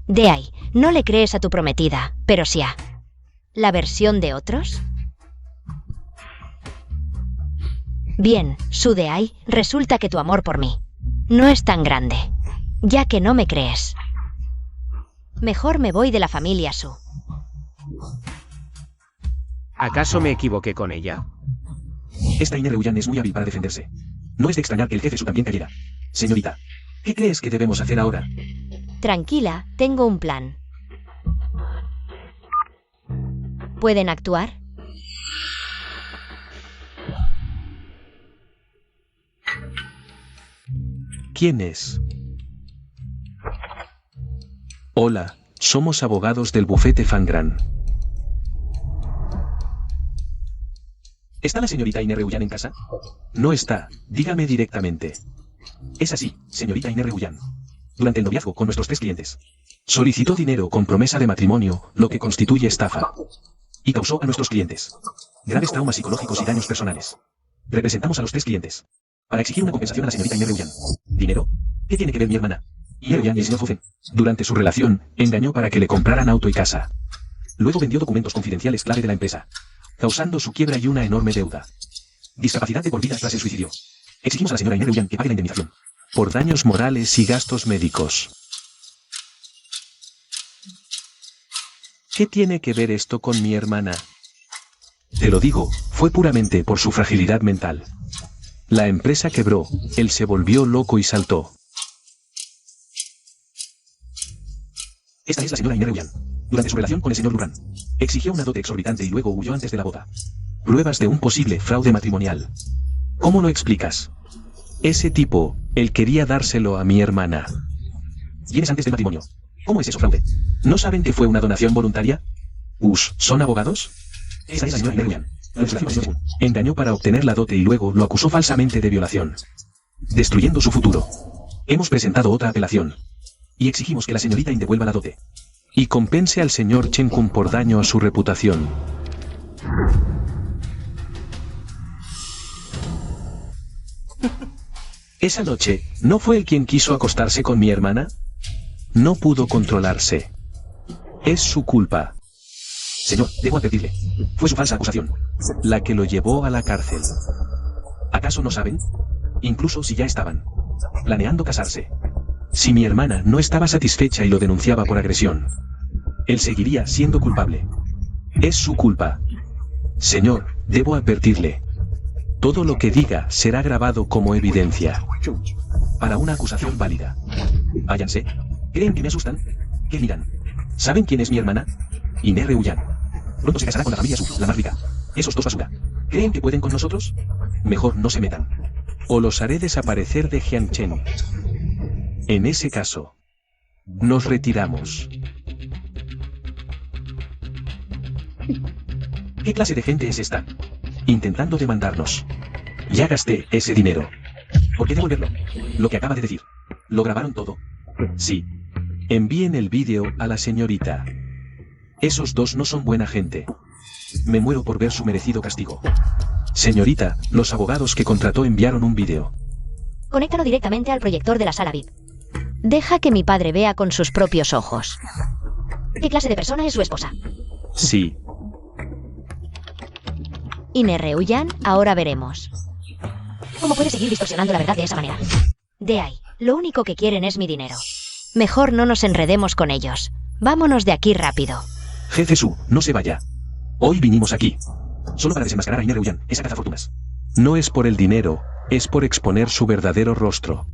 Speaker 2: Deai, no le crees a tu prometida, pero sí a la versión de otros. Bien, Su Deai, resulta que tu amor por mí no es tan grande, ya que no me crees. Mejor me voy de la familia Su.
Speaker 5: ¿Acaso me equivoqué con ella?
Speaker 4: Esta Ine Reuyan es muy hábil para defenderse. No es de extrañar que el jefe Su también cayera. Señorita, ¿qué crees que debemos hacer ahora?
Speaker 2: Tranquila, tengo un plan. ¿Pueden actuar?
Speaker 4: ¿Quién es? Hola, somos abogados del bufete Fangran. ¿Está la señorita Ine Reullan en casa? No está, dígame directamente. Es así, señorita Ine Reullan. Durante el noviazgo con nuestros 3 clientes, solicitó dinero con promesa de matrimonio, lo que constituye estafa. Y causó a nuestros clientes graves traumas psicológicos y daños personales. Representamos a los 3 clientes para exigir una compensación a la señorita Ine Reullan. ¿Dinero? ¿Qué tiene que ver mi hermana? Ine Reullan y el señor Fofen. Durante su relación, engañó para que le compraran auto y casa. Luego vendió documentos confidenciales clave de la empresa, causando su quiebra y una enorme deuda. Discapacidad de por vida tras el suicidio. Exigimos a la señora Ine Reullan que pague la indemnización por daños morales y gastos médicos. ¿Qué tiene que ver esto con mi hermana? Te lo digo, fue puramente por su fragilidad mental. La empresa quebró, él se volvió loco y saltó. Esta es la señora Ine Reullan. Durante su relación con el señor Durán, exigió una dote exorbitante y luego huyó antes de la boda. Pruebas de un posible fraude matrimonial. ¿Cómo lo explicas? Ese tipo, él quería dárselo a mi hermana. ¿Vienes antes del matrimonio? ¿Cómo es eso, fraude? ¿No saben que fue una donación voluntaria? ¿Son abogados? Esa es la señora Ine Reullan. Engañó para obtener la dote y luego lo acusó falsamente de violación, destruyendo su futuro. Hemos presentado otra apelación y exigimos que la señorita devuelva la dote y compense al señor Chen Kun por daño a su reputación. Esa noche, ¿no fue él quien quiso acostarse con mi hermana? No pudo controlarse. Es su culpa. Señor, debo advertirle. Fue su falsa acusación la que lo llevó a la cárcel. ¿Acaso no saben? Incluso si ya estaban planeando casarse. Si mi hermana no estaba satisfecha y lo denunciaba por agresión, él seguiría siendo culpable. Es su culpa. Señor, debo advertirle. Todo lo que diga será grabado como evidencia para una acusación válida. Váyanse. ¿Creen que me asustan? ¿Qué miran? ¿Saben quién es mi hermana? Ine Reullan. Pronto se casará con la familia Su, la más rica. Esos 2 basura. ¿Creen que pueden con nosotros? Mejor no se metan. O los haré desaparecer de Jiangchen. En ese caso, nos retiramos. ¿Qué clase de gente es esta? Intentando demandarnos. Ya gasté ese dinero. ¿Por qué devolverlo? Lo que acaba de decir. ¿Lo grabaron todo? Sí. Envíen el vídeo a la señorita. Esos 2 no son buena gente. Me muero por ver su merecido castigo. Señorita, los abogados que contrató enviaron un vídeo.
Speaker 1: Conéctalo directamente al proyector de la sala VIP.
Speaker 2: Deja que mi padre vea con sus propios ojos.
Speaker 1: ¿Qué clase de persona es su esposa?
Speaker 4: Sí.
Speaker 2: Ine Reullan, ahora veremos.
Speaker 1: ¿Cómo puede seguir distorsionando la verdad de esa manera?
Speaker 2: De ahí, lo único que quieren es mi dinero. Mejor no nos enredemos con ellos. Vámonos de aquí rápido.
Speaker 4: Jefe Su, no se vaya. Hoy vinimos aquí solo para desenmascarar a Ine Reullan, esa cazafortunas. No es por el dinero, es por exponer su verdadero rostro.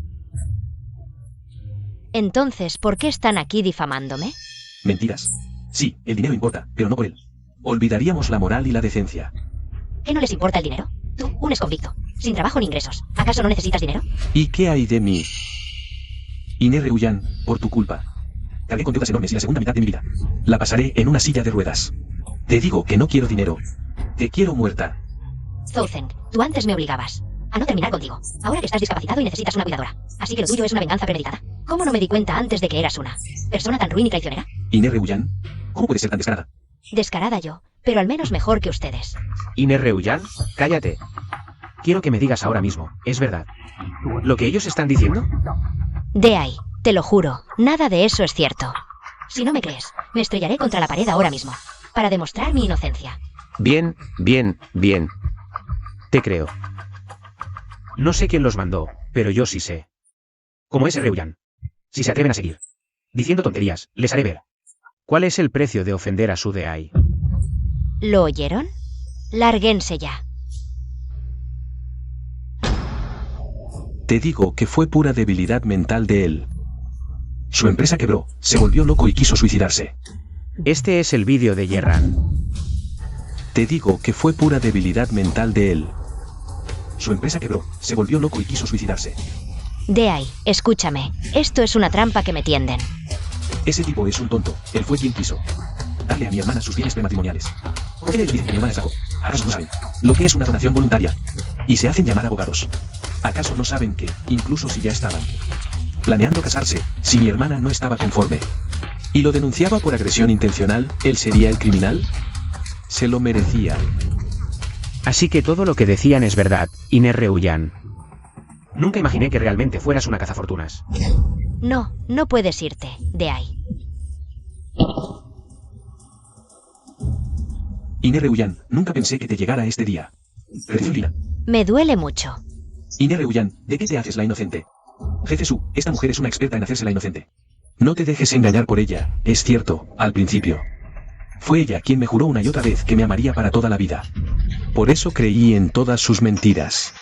Speaker 2: Entonces, ¿por qué están aquí difamándome?
Speaker 4: Mentiras. Sí, el dinero importa, pero no por él. Olvidaríamos la moral y la decencia.
Speaker 1: ¿Qué no les importa el dinero? Tú, un exconvicto, sin trabajo ni ingresos. ¿Acaso no necesitas dinero?
Speaker 4: ¿Y qué hay de mí? Ine Reullan, por tu culpa. Cargué con deudas enormes y la segunda mitad de mi vida la pasaré en una silla de ruedas. Te digo que no quiero dinero. Te quiero muerta.
Speaker 1: Zhou Zeng, tú antes me obligabas a no terminar contigo. Ahora que estás discapacitado y necesitas una cuidadora. Así que lo tuyo es una venganza premeditada. ¿Cómo no me di cuenta antes de que eras una persona tan ruin y traicionera?
Speaker 4: Ine Reullan, ¿cómo puedes ser tan descarada?
Speaker 2: Descarada yo, pero al menos mejor que ustedes.
Speaker 5: Ine Reullan, cállate. Quiero que me digas ahora mismo, ¿es verdad lo que ellos están diciendo?
Speaker 2: De ahí, te lo juro, nada de eso es cierto.
Speaker 1: Si no me crees, me estrellaré contra la pared ahora mismo, para demostrar mi inocencia.
Speaker 5: Bien, bien, bien. Te creo. No sé quién los mandó, pero yo sí sé. Como ese Reullan. Si se atreven a seguir diciendo tonterías, les haré ver. ¿Cuál es el precio de ofender a Su de Ai?
Speaker 2: ¿Lo oyeron? Lárguense ya.
Speaker 4: Te digo que fue pura debilidad mental de él. Su empresa quebró, se volvió loco y quiso suicidarse.
Speaker 5: Este es el vídeo de Yerran.
Speaker 4: Te digo que fue pura debilidad mental de él. Su empresa quebró, se volvió loco y quiso suicidarse.
Speaker 2: Deai, escúchame. Esto es una trampa que me tienden.
Speaker 4: Ese tipo es un tonto, él fue quien quiso darle a mi hermana sus bienes prematrimoniales. ¿Por qué le dicen que mi hermana es algo? ¿Acaso no saben lo que es una donación voluntaria? Y se hacen llamar abogados. ¿Acaso no saben que, incluso si ya estaban planeando casarse, si mi hermana no estaba conforme y lo denunciaba por agresión intencional, él sería el criminal? Se lo merecía.
Speaker 5: Así que todo lo que decían es verdad, Iner Reullan. Nunca imaginé que realmente fueras una cazafortunas.
Speaker 2: No, no puedes irte, Deai.
Speaker 4: Iner Reullan, nunca pensé que te llegara este día. Refulina.
Speaker 2: Me duele mucho.
Speaker 4: Iner Reullan, ¿de qué te haces la inocente? Jefe Su, esta mujer es una experta en hacerse la inocente. No te dejes engañar por ella, es cierto, al principio. Fue ella quien me juró una y otra vez que me amaría para toda la vida. Por eso creí en todas sus mentiras.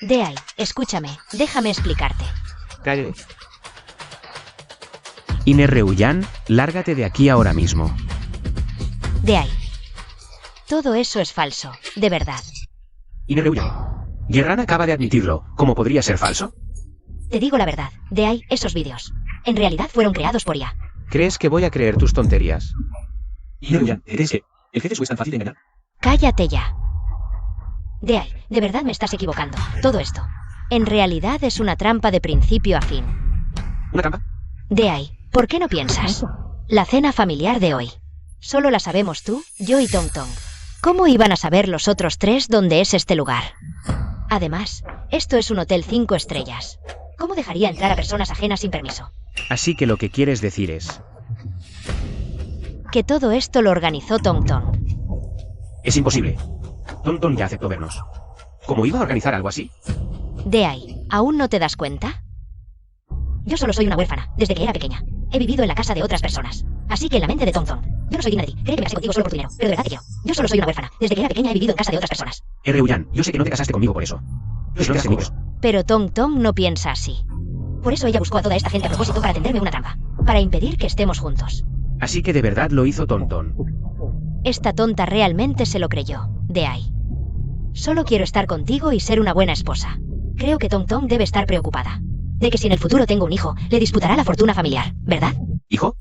Speaker 2: Deai, escúchame, déjame explicarte.
Speaker 5: Calle. Iner Reullan, lárgate de aquí ahora mismo.
Speaker 2: Deai. Todo eso es falso, de verdad.
Speaker 5: Iner Reullan. Yerran acaba de admitirlo. ¿Cómo podría ser falso?
Speaker 1: Te digo la verdad, Deai, esos vídeos. En realidad fueron creados por IA.
Speaker 5: ¿Crees que voy a creer tus tonterías?
Speaker 4: Iner Reullan, ¿eres que el jefe Su es tan fácil de engañar?
Speaker 2: Cállate ya.
Speaker 1: Deai, de verdad me estás equivocando. Todo esto.
Speaker 2: En realidad es una trampa de principio a fin.
Speaker 5: ¿Una trampa?
Speaker 2: Deai, ¿por qué no piensas? La cena familiar de hoy. Solo la sabemos tú, yo y Tong Tong. ¿Cómo iban a saber los otros tres dónde es este lugar? Además, esto es un hotel 5 estrellas.
Speaker 1: ¿Cómo dejaría entrar a personas ajenas sin permiso?
Speaker 5: Así que lo que quieres decir es...
Speaker 2: Que todo esto lo organizó Tong Tong.
Speaker 5: Es imposible. Tonton ya aceptó vernos. ¿Cómo iba a organizar algo así?
Speaker 2: Deai, ¿aún no te das cuenta?
Speaker 1: Yo solo soy una huérfana, desde que era pequeña. He vivido en la casa de otras personas. Así que en la mente de Tong Tong. Yo no soy digna de ti. Cree que me casé contigo solo por tu dinero. Pero de verdad que yo solo soy una huérfana. Desde que era pequeña he vivido en casa de otras personas.
Speaker 5: Reullan, yo sé que no te casaste conmigo por eso. Yo sé que no te amigos.
Speaker 2: Pero Tong Tong no piensa así.
Speaker 1: Por eso ella buscó a toda esta gente a propósito para tenderme una trampa.
Speaker 2: Para impedir que estemos juntos.
Speaker 5: Así que de verdad lo hizo Tonton.
Speaker 2: Esta tonta realmente se lo creyó, Deai. Solo quiero estar contigo y ser una buena esposa.
Speaker 1: Creo que Tong Tong debe estar preocupada. De que si en el futuro tengo un hijo, le disputará la fortuna familiar, ¿verdad?
Speaker 5: ¿Hijo?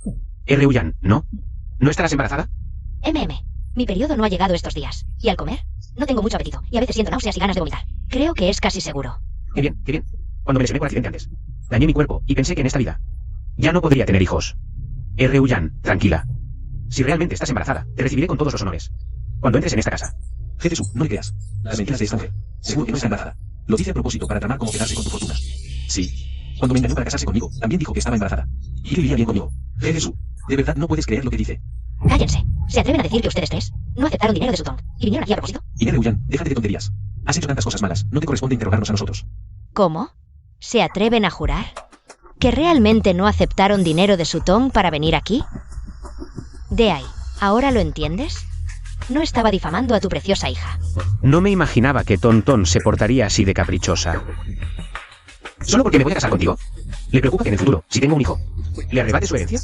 Speaker 5: Reullan, ¿no? ¿No estarás embarazada?
Speaker 1: Mi periodo no ha llegado estos días. Y al comer, no tengo mucho apetito. Y a veces siento náuseas y ganas de vomitar. Creo que es casi seguro.
Speaker 5: Qué bien, qué bien. Cuando me lesioné por accidente antes, dañé mi cuerpo y pensé que en esta vida ya no podría tener hijos. Reullan, tranquila. Si realmente estás embarazada, te recibiré con todos los honores. Cuando entres en esta casa.
Speaker 4: Jefe Su, no le creas. Las mentiras de esta mujer. Seguro que no está embarazada. Lo dice a propósito para tramar cómo quedarse con tu fortuna. Sí. Cuando me engañó para casarse conmigo, también dijo que estaba embarazada. Y que vivía bien conmigo. Jefe Su, de verdad no puedes creer lo que dice.
Speaker 1: Cállense. ¿Se atreven a decir que ustedes tres no aceptaron dinero de su Tong y vinieron aquí a propósito?
Speaker 4: Iner Reullan, déjate de tonterías. Has hecho tantas cosas malas, no te corresponde interrogarnos a nosotros.
Speaker 2: ¿Cómo? ¿Se atreven a jurar? ¿Que realmente no aceptaron dinero de su Tong para venir aquí? Deai, ¿ahora lo entiendes? No estaba difamando a tu preciosa hija.
Speaker 5: No me imaginaba que Tonton se portaría así de caprichosa. ¿Solo porque me voy a casar contigo? ¿Le preocupa que en el futuro, si tengo un hijo, le arrebate su herencia?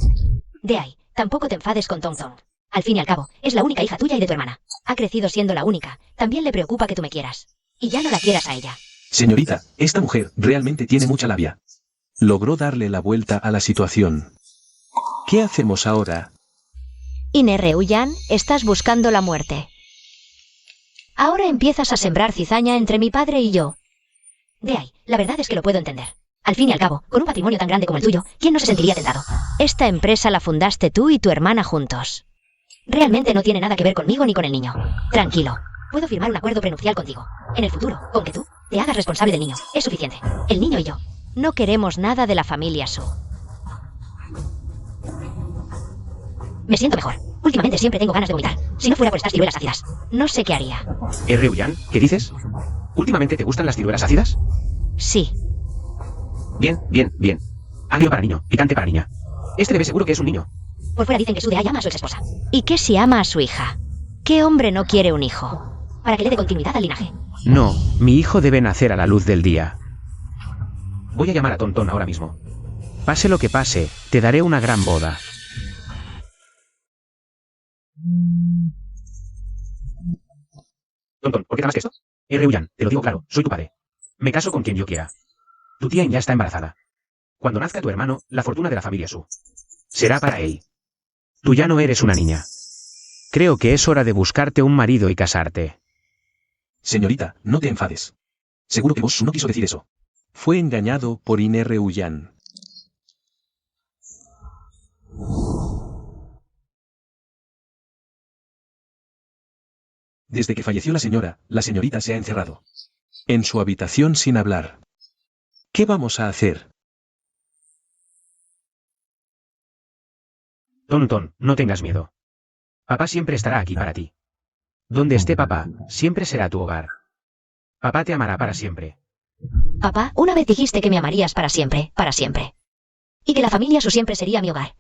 Speaker 1: Deai, tampoco te enfades con Tong Tong. Al fin y al cabo, es la única hija tuya y de tu hermana. Ha crecido siendo la única. También le preocupa que tú me quieras. Y ya no la quieras a ella.
Speaker 4: Señorita, esta mujer realmente tiene mucha labia. Logró darle la vuelta a la situación. ¿Qué hacemos ahora?
Speaker 2: Iner Reullan, estás buscando la muerte. Ahora empiezas a sembrar cizaña entre mi padre y yo.
Speaker 1: Deai, la verdad es que lo puedo entender. Al fin y al cabo, con un patrimonio tan grande como el tuyo, ¿quién no se sentiría tentado?
Speaker 2: Esta empresa la fundaste tú y tu hermana juntos.
Speaker 1: Realmente no tiene nada que ver conmigo ni con el niño. Tranquilo. Puedo firmar un acuerdo prenupcial contigo. En el futuro, con que tú te hagas responsable del niño. Es suficiente. El niño y yo.
Speaker 2: No queremos nada de la familia Su.
Speaker 1: Me siento mejor. Últimamente siempre tengo ganas de vomitar. Si no fuera por estas ciruelas ácidas.
Speaker 2: No sé qué haría.
Speaker 5: Reullan, ¿qué dices? ¿Últimamente te gustan las ciruelas ácidas?
Speaker 2: Sí.
Speaker 5: Bien, bien, bien. Agrio para niño, picante para niña. Este bebé seguro que es un niño.
Speaker 1: Por fuera dicen que Su Deai ama a su exesposa.
Speaker 2: ¿Y qué si ama a su hija? ¿Qué hombre no quiere un hijo?
Speaker 1: Para que le dé continuidad al linaje.
Speaker 5: No, mi hijo debe nacer a la luz del día.
Speaker 3: Voy a llamar a Tonton ahora mismo.
Speaker 5: Pase lo que pase, te daré una gran boda.
Speaker 3: Tonton, ¿por qué te más que esto? Reuyan, te lo digo claro, soy tu padre. Me caso con quien yo quiera. Tu tía ya está embarazada. Cuando nazca tu hermano, la fortuna de la familia Su será para él.
Speaker 5: Tú ya no eres una niña. Creo que es hora de buscarte un marido y casarte.
Speaker 4: Señorita, no te enfades. Seguro que vos no quiso decir eso. Fue engañado por Reuyan. Desde que falleció la señorita se ha encerrado en su habitación sin hablar. ¿Qué vamos a hacer?
Speaker 3: Tonton, no tengas miedo. Papá siempre estará aquí para ti. Donde esté papá, siempre será tu hogar. Papá te amará para siempre.
Speaker 1: Papá, una vez dijiste que me amarías para siempre, para siempre. Y que la familia Su siempre sería mi hogar.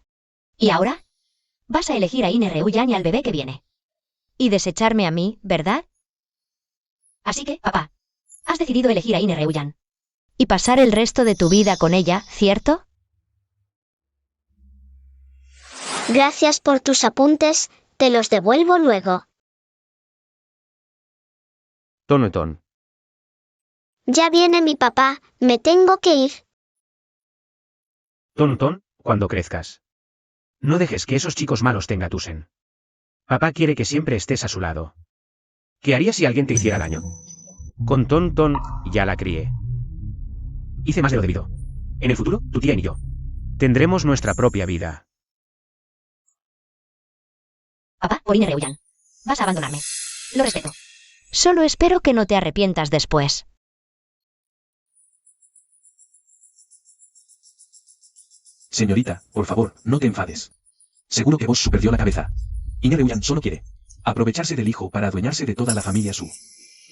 Speaker 1: ¿Y ahora? Vas a elegir a Reuyan y al bebé que viene.
Speaker 2: Y desecharme a mí, ¿verdad?
Speaker 1: Así que, papá, has decidido elegir a Reuyan.
Speaker 2: Y pasar el resto de tu vida con ella, ¿cierto?
Speaker 6: Gracias por tus apuntes, te los devuelvo luego.
Speaker 5: Tonton.
Speaker 6: Ya viene mi papá, me tengo que ir.
Speaker 3: Tonton, cuando crezcas. No dejes que esos chicos malos te engatusen. Papá quiere que siempre estés a su lado. ¿Qué harías si alguien te hiciera daño?
Speaker 5: Con Tonton, ya la crié.
Speaker 3: Hice más de lo debido. En el futuro, tu tía y yo
Speaker 5: tendremos nuestra propia vida.
Speaker 1: Papá, por Reuyan. Vas a abandonarme. Lo respeto.
Speaker 2: Solo espero que no te arrepientas después.
Speaker 4: Señorita, por favor, no te enfades. Seguro que vos perdió la cabeza. Reuyan solo quiere aprovecharse del hijo para adueñarse de toda la familia Su.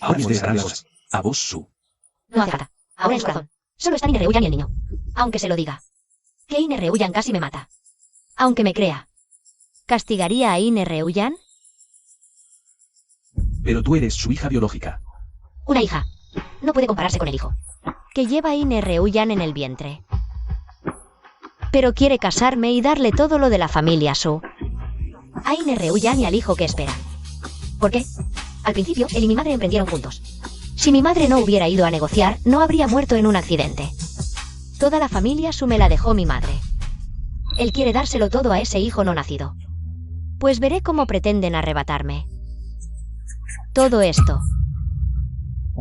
Speaker 4: Ahora mismo dará las cosas a vos Su.
Speaker 1: No hace falta. Ahora en su corazón. Solo están Reuyan y el niño. Aunque se lo diga. Que Reuyan casi me mata. Aunque me crea.
Speaker 2: ¿Castigaría a Reuyan?
Speaker 4: Pero tú eres su hija biológica.
Speaker 1: Una hija. No puede compararse con el hijo.
Speaker 2: Que lleva a Reuyan en el vientre. Pero quiere casarme y darle todo lo de la familia Su.
Speaker 1: A Reuyan y al hijo que espera. ¿Por qué? Al principio, él y mi madre emprendieron juntos. Si mi madre no hubiera ido a negociar, no habría muerto en un accidente.
Speaker 2: Toda la familia Su me la dejó mi madre.
Speaker 1: Él quiere dárselo todo a ese hijo no nacido.
Speaker 2: Pues veré cómo pretenden arrebatarme todo esto.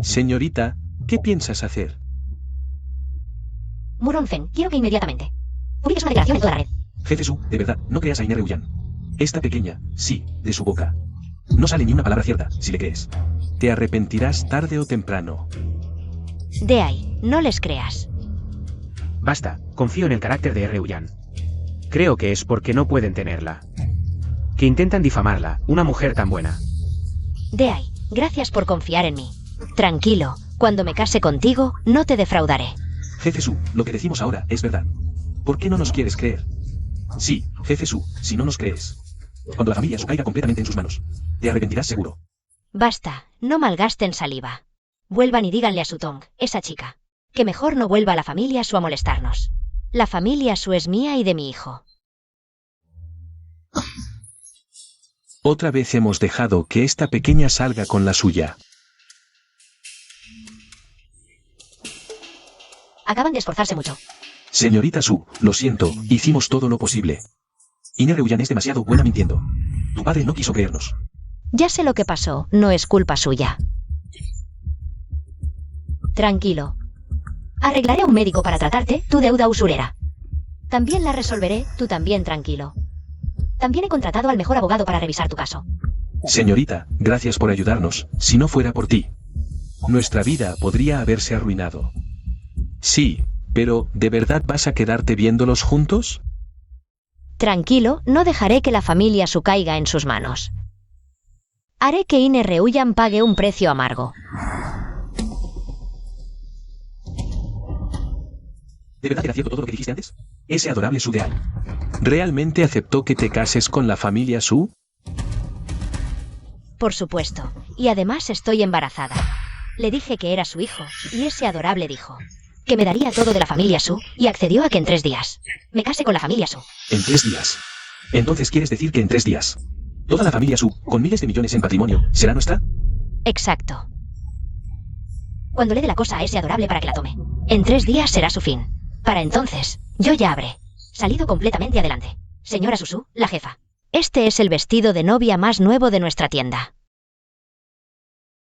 Speaker 4: Señorita, ¿qué piensas hacer?
Speaker 1: Muronfen, quiero que inmediatamente publiques una declaración en toda la red.
Speaker 4: Jefe Su, de verdad, no creas a Reuyan. Esta pequeña, sí, de su boca. No sale ni una palabra cierta, si le crees. Te arrepentirás tarde o temprano.
Speaker 2: De ahí, no les creas.
Speaker 3: Basta, confío en el carácter de Reuyan.
Speaker 5: Creo que es porque no pueden tenerla. Que intentan difamarla, una mujer tan buena.
Speaker 2: De ahí, gracias por confiar en mí. Tranquilo, cuando me case contigo, no te defraudaré.
Speaker 4: Jefe Su, lo que decimos ahora es verdad. ¿Por qué no nos quieres creer? Sí, Jefe Su, si no nos crees. Cuando la familia Su caiga completamente en sus manos, te arrepentirás seguro.
Speaker 2: Basta, no malgasten saliva. Vuelvan y díganle a Sutong, esa chica, que mejor no vuelva a la familia Su a molestarnos. La familia Su es mía y de mi hijo.
Speaker 4: Otra vez hemos dejado que esta pequeña salga con la suya.
Speaker 1: Acaban de esforzarse mucho.
Speaker 4: Señorita Su, lo siento, hicimos todo lo posible. Reuyan es demasiado buena mintiendo. Tu padre no quiso creernos.
Speaker 2: Ya sé lo que pasó, no es culpa suya. Tranquilo.
Speaker 1: Arreglaré a un médico para tratarte, tu deuda usurera.
Speaker 2: También la resolveré, tú también tranquilo.
Speaker 1: También he contratado al mejor abogado para revisar tu caso.
Speaker 4: Señorita, gracias por ayudarnos. Si no fuera por ti, nuestra vida podría haberse arruinado. Sí, pero ¿de verdad vas a quedarte viéndolos juntos?
Speaker 2: Tranquilo, no dejaré que la familia Su caiga en sus manos. Haré que Reuyan pague un precio amargo.
Speaker 4: ¿De verdad era cierto todo lo que dijiste antes? Ese adorable Su de Ai. ¿Realmente aceptó que te cases con la familia Su?
Speaker 2: Por supuesto, y además estoy embarazada. Le dije que era su hijo, y ese adorable dijo
Speaker 1: que me daría todo de la familia Su, y accedió a que en 3 días me case con la familia Su.
Speaker 4: En 3 días. Entonces quieres decir que en 3 días, toda la familia Su, con miles de millones en patrimonio, ¿será nuestra?
Speaker 2: Exacto.
Speaker 1: Cuando le dé la cosa a ese adorable para que la tome. En 3 días será su fin. Para entonces, yo ya habré salido completamente adelante. Señora Susu, la jefa.
Speaker 2: Este es el vestido de novia más nuevo de nuestra tienda.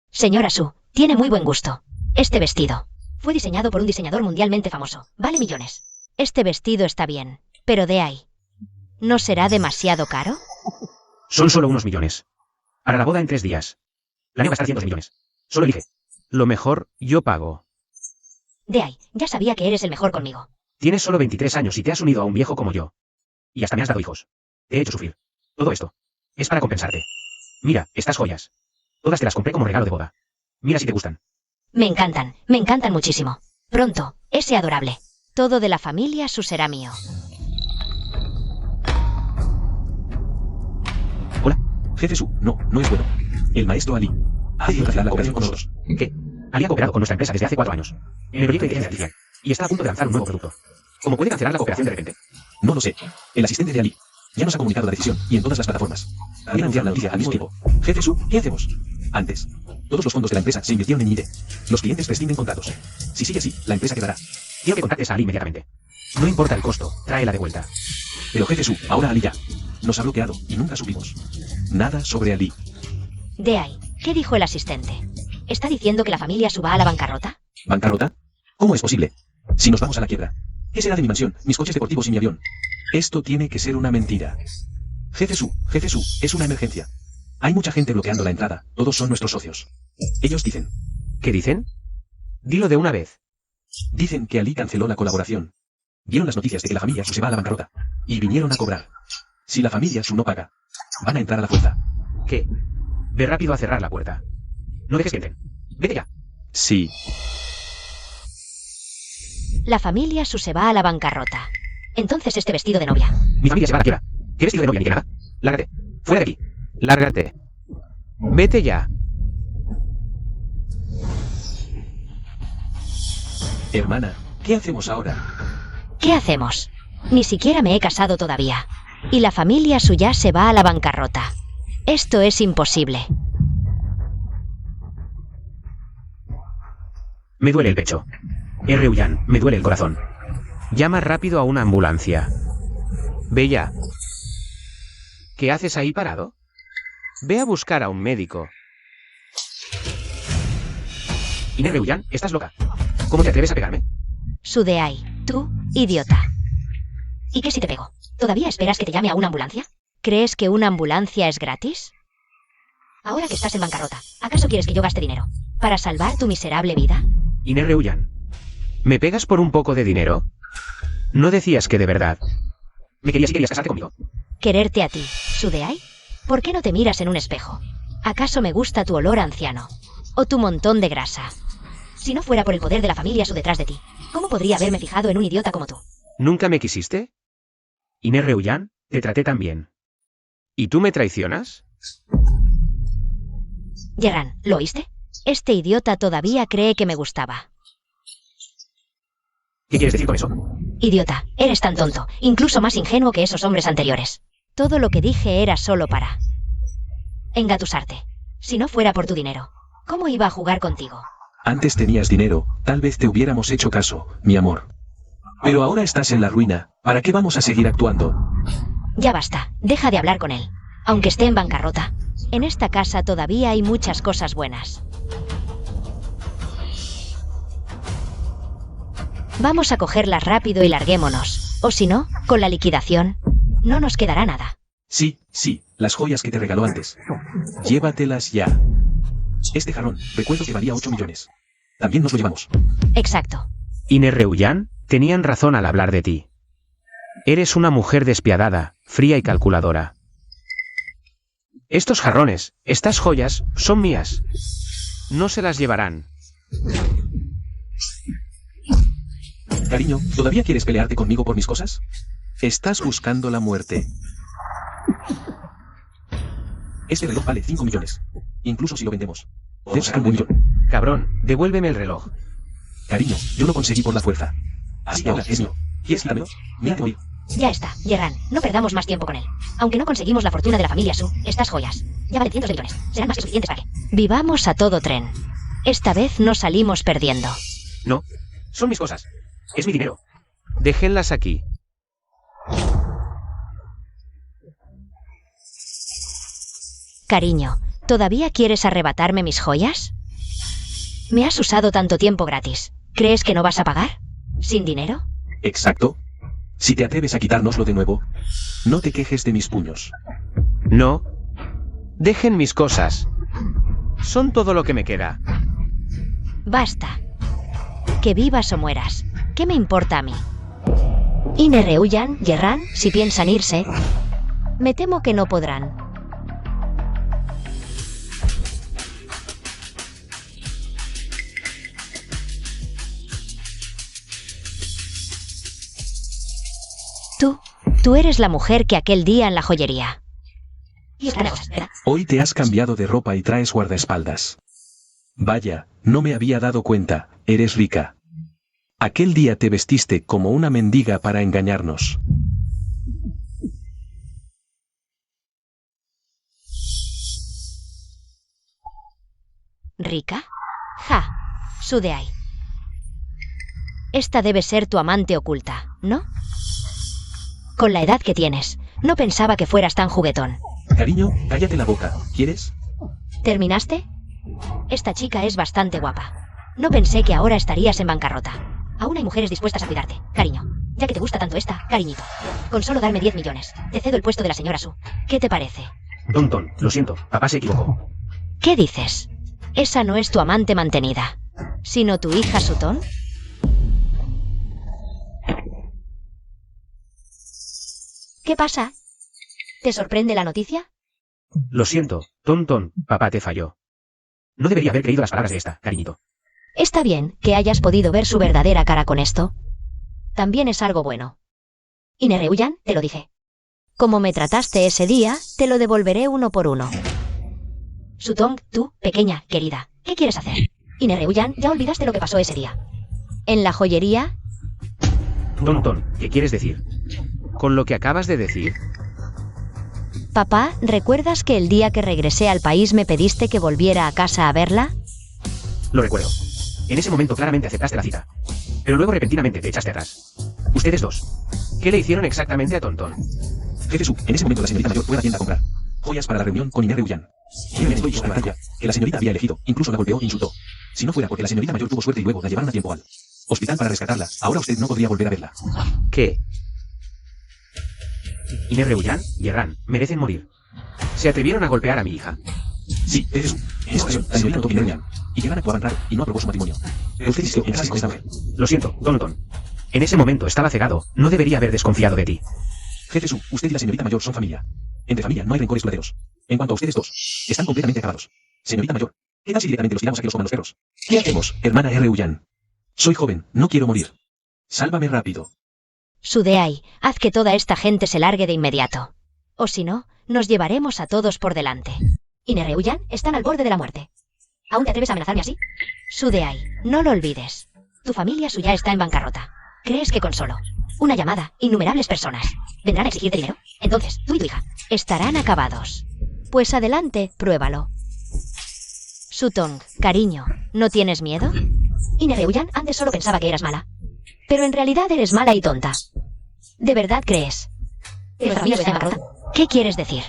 Speaker 1: Señora Su, tiene muy buen gusto. Este vestido fue diseñado por un diseñador mundialmente famoso. Vale millones.
Speaker 2: Este vestido está bien, pero de ahí, ¿no será demasiado caro?
Speaker 3: Son solo unos millones. Para la boda en 3 días. Planeo gastar cientos de millones. Solo elige.
Speaker 5: Lo mejor, yo pago.
Speaker 1: De ahí, ya sabía que eres el mejor conmigo.
Speaker 3: Tienes solo 23 años y te has unido a un viejo como yo. Y hasta me has dado hijos. Te he hecho sufrir. Todo esto es para compensarte. Mira, estas joyas. Todas te las compré como regalo de boda. Mira si te gustan.
Speaker 1: Me encantan muchísimo. Pronto, ese adorable.
Speaker 2: Todo de la familia Su será mío.
Speaker 4: Hola, jefe Su. No, no es bueno. El maestro Ali ha decidido cancelar la cooperación con nosotros.
Speaker 3: ¿Qué? Ali ha cooperado con nuestra empresa desde hace 4 años. En el proyecto de inteligencia artificial. Y está a punto de lanzar un nuevo producto. ¿Cómo puede cancelar la cooperación de repente?
Speaker 4: No lo sé. El asistente de Ali ya nos ha comunicado la decisión y en todas las plataformas. Quiero anunciar la noticia al mismo tiempo. Jefe Su, ¿qué hacemos? Antes, todos los fondos de la empresa se invirtieron en IT. Los clientes rescinden contratos. Si sigue así, la empresa quedará.
Speaker 3: Quiero que contactes a Ali inmediatamente. No importa el costo, tráela de vuelta.
Speaker 4: Pero jefe Su, ahora Ali ya nos ha bloqueado y nunca supimos nada sobre Ali.
Speaker 1: De ahí, ¿qué dijo el asistente? ¿Está diciendo que la familia Su va a la bancarrota?
Speaker 4: ¿Bancarrota? ¿Cómo es posible? Si nos vamos a la quiebra, ¿qué será de mi mansión, mis coches deportivos y mi avión? Esto tiene que ser una mentira. Jefe Su, es una emergencia. Hay mucha gente bloqueando la entrada, todos son nuestros socios. Ellos dicen.
Speaker 5: ¿Qué dicen? Dilo de una vez.
Speaker 4: Dicen que Ali canceló la colaboración. Vieron las noticias de que la familia Su se va a la bancarrota. Y vinieron a cobrar. Si la familia Su no paga, van a entrar a la fuerza.
Speaker 3: ¿Qué? Ve rápido a cerrar la puerta. No dejes que entren. Vete ya.
Speaker 4: Sí.
Speaker 2: La familia Su se va a la bancarrota.
Speaker 1: Entonces este vestido de novia.
Speaker 3: Mi familia se va a la quiebra. ¿Qué vestido de novia ni qué nada? Lárgate. Fuera de aquí.
Speaker 5: Lárgate. Vete ya.
Speaker 4: Hermana, ¿qué hacemos ahora?
Speaker 2: ¿Qué hacemos? Ni siquiera me he casado todavía. Y la familia Su ya se va a la bancarrota. Esto es imposible.
Speaker 3: Me duele el pecho. Reuyan, me duele el corazón.
Speaker 5: Llama rápido a una ambulancia. Ve ya. ¿Qué haces ahí parado? Ve a buscar a un médico.
Speaker 3: Reuyan, estás loca. ¿Cómo te atreves a pegarme?
Speaker 2: Sudeai, tú, idiota.
Speaker 1: ¿Y qué si te pego? ¿Todavía esperas que te llame a una ambulancia?
Speaker 2: ¿Crees que una ambulancia es gratis?
Speaker 1: Ahora que estás en bancarrota, ¿acaso quieres que yo gaste dinero para salvar tu miserable vida?
Speaker 3: Reuyan.
Speaker 5: ¿Me pegas por un poco de dinero? ¿No decías que de verdad?
Speaker 3: ¿Me querías y querías casarte conmigo?
Speaker 2: ¿Quererte a ti, Sudeai? ¿Por qué no te miras en un espejo? ¿Acaso me gusta tu olor a anciano? ¿O tu montón de grasa?
Speaker 1: Si no fuera por el poder de la familia Su detrás de ti, ¿cómo podría haberme fijado en un idiota como tú?
Speaker 5: ¿Nunca me quisiste?
Speaker 3: Reuyan, te traté tan bien.
Speaker 5: ¿Y tú me traicionas?
Speaker 1: Yerran, ¿lo oíste?
Speaker 2: Este idiota todavía cree que me gustaba.
Speaker 3: ¿Qué quieres decir con eso?
Speaker 1: Idiota, eres tan tonto, incluso más ingenuo que esos hombres anteriores.
Speaker 2: Todo lo que dije era solo para
Speaker 1: engatusarte. Si no fuera por tu dinero, ¿cómo iba a jugar contigo?
Speaker 4: Antes tenías dinero, tal vez te hubiéramos hecho caso, mi amor. Pero ahora estás en la ruina, ¿para qué vamos a seguir actuando?
Speaker 1: Ya basta, deja de hablar con él. Aunque esté en bancarrota.
Speaker 2: En esta casa todavía hay muchas cosas buenas. Vamos a cogerlas rápido y larguémonos. O si no, con la liquidación, no nos quedará nada.
Speaker 4: Sí, las joyas que te regaló antes. Llévatelas ya. Este jarrón, recuerdo que valía 8 millones. También nos lo llevamos.
Speaker 2: Exacto.
Speaker 5: Reuyan, tenían razón al hablar de ti. Eres una mujer despiadada, fría y calculadora. Estos jarrones, estas joyas, son mías. No se las llevarán.
Speaker 4: Cariño, ¿todavía quieres pelearte conmigo por mis cosas? Estás buscando la muerte. Este reloj vale 5 millones. Incluso si lo vendemos, podemos sacar un millón.
Speaker 5: Cabrón, devuélveme el reloj.
Speaker 4: Cariño, yo lo conseguí por la fuerza. Así que ahora es mío. ¿Quieres quitármelo? Mírate morir.
Speaker 1: Ya está, Gerran, no perdamos más tiempo con él. Aunque no conseguimos la fortuna de la familia Su, estas joyas ya valen cientos de millones. Serán más que suficientes para que...
Speaker 2: Vivamos a todo tren. Esta vez no salimos perdiendo.
Speaker 3: No. Son mis cosas. Es mi dinero.
Speaker 5: Déjenlas aquí.
Speaker 2: Cariño, ¿todavía quieres arrebatarme mis joyas? Me has usado tanto tiempo gratis. ¿Crees que no vas a pagar? ¿Sin dinero?
Speaker 4: Exacto. Si te atreves a quitárnoslo de nuevo, no te quejes de mis puños.
Speaker 5: No. Dejen mis cosas. Son todo lo que me queda.
Speaker 2: Basta. Que vivas o mueras. ¿Qué me importa a mí? Y me rehuyan, Gerran, si piensan irse. Me temo que no podrán. Tú eres la mujer que aquel día en la joyería.
Speaker 1: Y es una cosa, ¿verdad?
Speaker 4: Hoy te has cambiado de ropa y traes guardaespaldas. Vaya, no me había dado cuenta, eres rica. Aquel día te vestiste como una mendiga para engañarnos.
Speaker 2: ¿Rica? Ja, Sudeai. Esta debe ser tu amante oculta, ¿no? Con la edad que tienes, no pensaba que fueras tan juguetón.
Speaker 4: Cariño, cállate la boca, ¿quieres?
Speaker 2: ¿Terminaste? Esta chica es bastante guapa. No pensé que ahora estarías en bancarrota.
Speaker 1: Aún hay mujeres dispuestas a cuidarte, cariño. Ya que te gusta tanto esta, cariñito. Con solo darme 10 millones, te cedo el puesto de la señora Su.
Speaker 2: ¿Qué te parece?
Speaker 3: Tonton, lo siento, papá se equivocó.
Speaker 2: ¿Qué dices? Esa no es tu amante mantenida, sino tu hija Sutón. ¿Qué pasa? ¿Te sorprende la noticia?
Speaker 3: Lo siento, Tonton, papá te falló. No debería haber creído las palabras de esta, cariñito.
Speaker 2: Está bien que hayas podido ver su verdadera cara con esto. También es algo bueno.
Speaker 1: Y Nerehuyan, te lo dije.
Speaker 2: Como me trataste ese día, te lo devolveré uno por uno.
Speaker 1: Sutong, tú, pequeña, querida, ¿qué quieres hacer? Y Nerehuyan, ya olvidaste lo que pasó ese día.
Speaker 2: ¿En la joyería?
Speaker 3: Tonton, ¿qué quieres decir?
Speaker 5: ¿Con lo que acabas de decir?
Speaker 2: Papá, ¿recuerdas que el día que regresé al país me pediste que volviera a casa a verla?
Speaker 3: Lo recuerdo. En ese momento claramente aceptaste la cita. Pero luego repentinamente te echaste atrás. Ustedes dos.
Speaker 5: ¿Qué le hicieron exactamente a Tonton?
Speaker 4: Jefe Su, en ese momento la señorita mayor fue a la tienda a comprar joyas para la reunión con Iner Reullan. Y me estoy sobre la joya que la señorita había elegido, incluso la golpeó e insultó. Si no fuera porque la señorita mayor tuvo suerte y luego la llevaron a tiempo al hospital para rescatarla, ahora usted no podría volver a verla.
Speaker 5: ¿Qué?
Speaker 3: Iner Reullan y Gerran merecen morir.
Speaker 5: Se atrevieron a golpear a mi hija.
Speaker 4: Sí, Jefe Su, en esa ocasión la señorita notó que Iner Reullan y Gerran actuaban raro y no aprobó su matrimonio. Pero usted insistió en casarse con esta mujer.
Speaker 3: Lo siento, Tonton. En ese momento estaba cegado, no debería haber desconfiado de ti.
Speaker 4: Jefe Su, usted y la señorita mayor son familia. Entre familia no hay rencores duraderos. En cuanto a ustedes dos, están completamente acabados. Señorita mayor, ¿qué tal si directamente los tiramos a que los coman los perros? ¿Qué hacemos, hermana Reullan? Soy joven, no quiero morir. Sálvame rápido.
Speaker 2: Sudeai, haz que toda esta gente se largue de inmediato. O si no, nos llevaremos a todos por delante.
Speaker 1: Y Nerehuyan están al borde de la muerte. ¿Aún te atreves a amenazarme así?
Speaker 2: Sudeai, no lo olvides.
Speaker 1: Tu familia Suya está en bancarrota. ¿Crees que con solo una llamada, innumerables personas vendrán a exigirte dinero? Entonces, tú y tu hija
Speaker 2: estarán acabados. Pues adelante, pruébalo. Sutong, cariño, ¿no tienes miedo?
Speaker 1: Y Nerehuyan antes solo pensaba que eras mala.
Speaker 2: Pero en realidad eres mala y tonta. ¿De verdad crees?
Speaker 1: ¿Que nuestra familia está en bancarrota?
Speaker 2: ¿Qué quieres decir?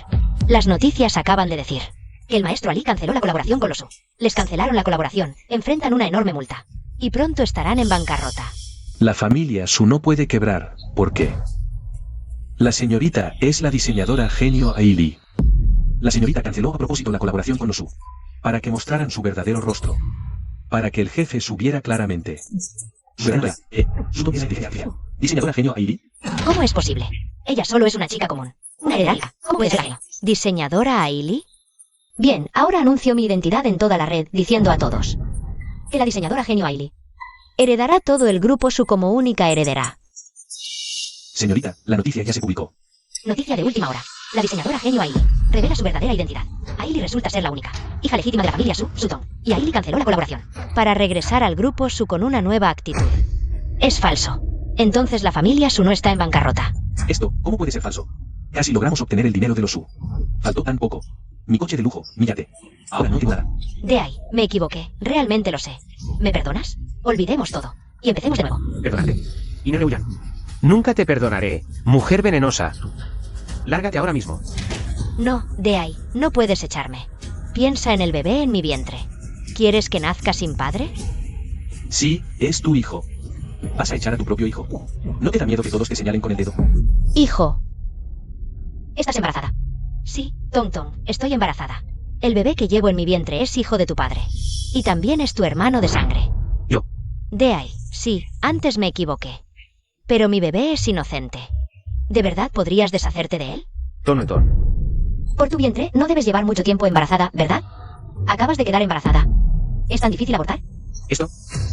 Speaker 2: Las noticias acaban de decir.
Speaker 1: Que el maestro Ali canceló la colaboración con los Su. Les cancelaron la colaboración, enfrentan una enorme multa.
Speaker 2: Y pronto estarán en bancarrota.
Speaker 4: La familia Su no puede quebrar, ¿por qué? La señorita es la diseñadora genio Aili. La señorita canceló a propósito la colaboración con los Su, para que mostraran su verdadero rostro. Para que el jefe subiera claramente. Señora, Su es diseñadora genio Aili.
Speaker 1: ¿Cómo es posible? Ella solo es una chica común. Una heredera. ¿Cómo puede ser genio?
Speaker 2: ¿Diseñadora Aili?
Speaker 1: Bien, ahora anuncio mi identidad en toda la red, diciendo a todos que la diseñadora genio Aili
Speaker 2: heredará todo el grupo Su como única heredera.
Speaker 4: Señorita, la noticia ya se publicó.
Speaker 1: Noticia de última hora. La diseñadora genio Ailey revela su verdadera identidad. Ailey resulta ser la única hija legítima de la familia Su, Sutton, y Ailey canceló la colaboración.
Speaker 2: Para regresar al grupo Su con una nueva actitud.
Speaker 1: Es falso. Entonces la familia Su no está en bancarrota.
Speaker 4: Esto, ¿cómo puede ser falso? Casi logramos obtener el dinero de los Su. Faltó tan poco. Mi coche de lujo, mi yate. Ahora no tengo nada.
Speaker 1: De ahí, me equivoqué. Realmente lo sé. ¿Me perdonas? Olvidemos todo. Y empecemos de nuevo.
Speaker 3: Perdónate. Ine Reuyan,
Speaker 5: Nunca te perdonaré, mujer venenosa.
Speaker 3: lárgate ahora mismo.
Speaker 2: No, de ahí, no puedes echarme. Piensa en el bebé en mi vientre. ¿Quieres que nazca sin padre?
Speaker 4: Sí, es tu hijo. Vas a echar a tu propio hijo. ¿No te da miedo que todos te señalen con el dedo?
Speaker 2: Hijo,
Speaker 1: ¿Estás embarazada? Sí, Tom, estoy embarazada.
Speaker 2: el bebé que llevo en mi vientre es hijo de tu padre. Y también es tu hermano de sangre.
Speaker 3: Yo.
Speaker 2: De ahí, sí, antes me equivoqué. Pero mi bebé es inocente. ¿De verdad podrías deshacerte de él?
Speaker 3: Ton.
Speaker 1: Por tu vientre no debes llevar mucho tiempo embarazada, ¿verdad? Acabas de quedar embarazada. ¿Es tan difícil abortar?
Speaker 3: Esto.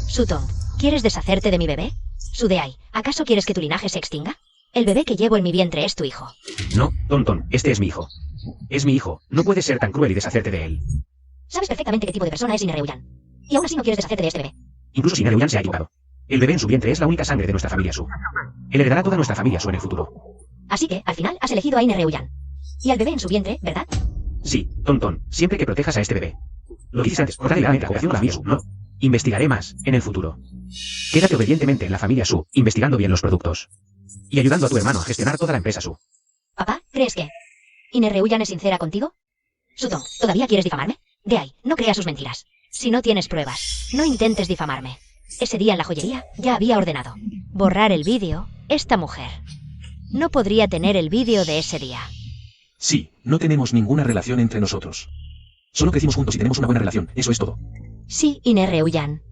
Speaker 2: Sutton, ¿quieres deshacerte de mi bebé? Sudeai, ¿acaso quieres que tu linaje se extinga? El bebé que llevo en mi vientre es tu hijo.
Speaker 3: No, Ton. Este es mi hijo. Es mi hijo. No puedes ser tan cruel y deshacerte de él.
Speaker 1: Sabes perfectamente qué tipo de persona es Ine Reuyan. Y aún así no quieres deshacerte de este bebé.
Speaker 3: Incluso si Ine Reuyan se ha equivocado. El bebé en su vientre es la única sangre de nuestra familia Su. Él heredará toda nuestra familia Su en el futuro.
Speaker 1: Así que, al final, has elegido a Ine Reuyan. Y al bebé en su vientre, ¿verdad?
Speaker 3: Sí, Ton. Siempre que protejas a este bebé. Lo que dices antes, cortar legalmente la cooperación con la familia Su. No. Investigaré más, en el futuro. Quédate obedientemente en la familia Su, investigando bien los productos. Y ayudando a tu hermano a gestionar toda la empresa Su.
Speaker 1: Papá, ¿crees que Ine Reuyan es sincera contigo? Sutton, ¿todavía quieres difamarme? De ahí, no creas sus mentiras.
Speaker 2: Si no tienes pruebas, no intentes difamarme.
Speaker 1: Ese día en la joyería ya había ordenado.
Speaker 2: Borrar el vídeo, esta mujer. No podría tener el vídeo de ese día.
Speaker 4: Sí, no tenemos ninguna relación entre nosotros. Solo crecimos juntos y tenemos una buena relación, eso es todo.
Speaker 2: Sí, Ine Reuyan.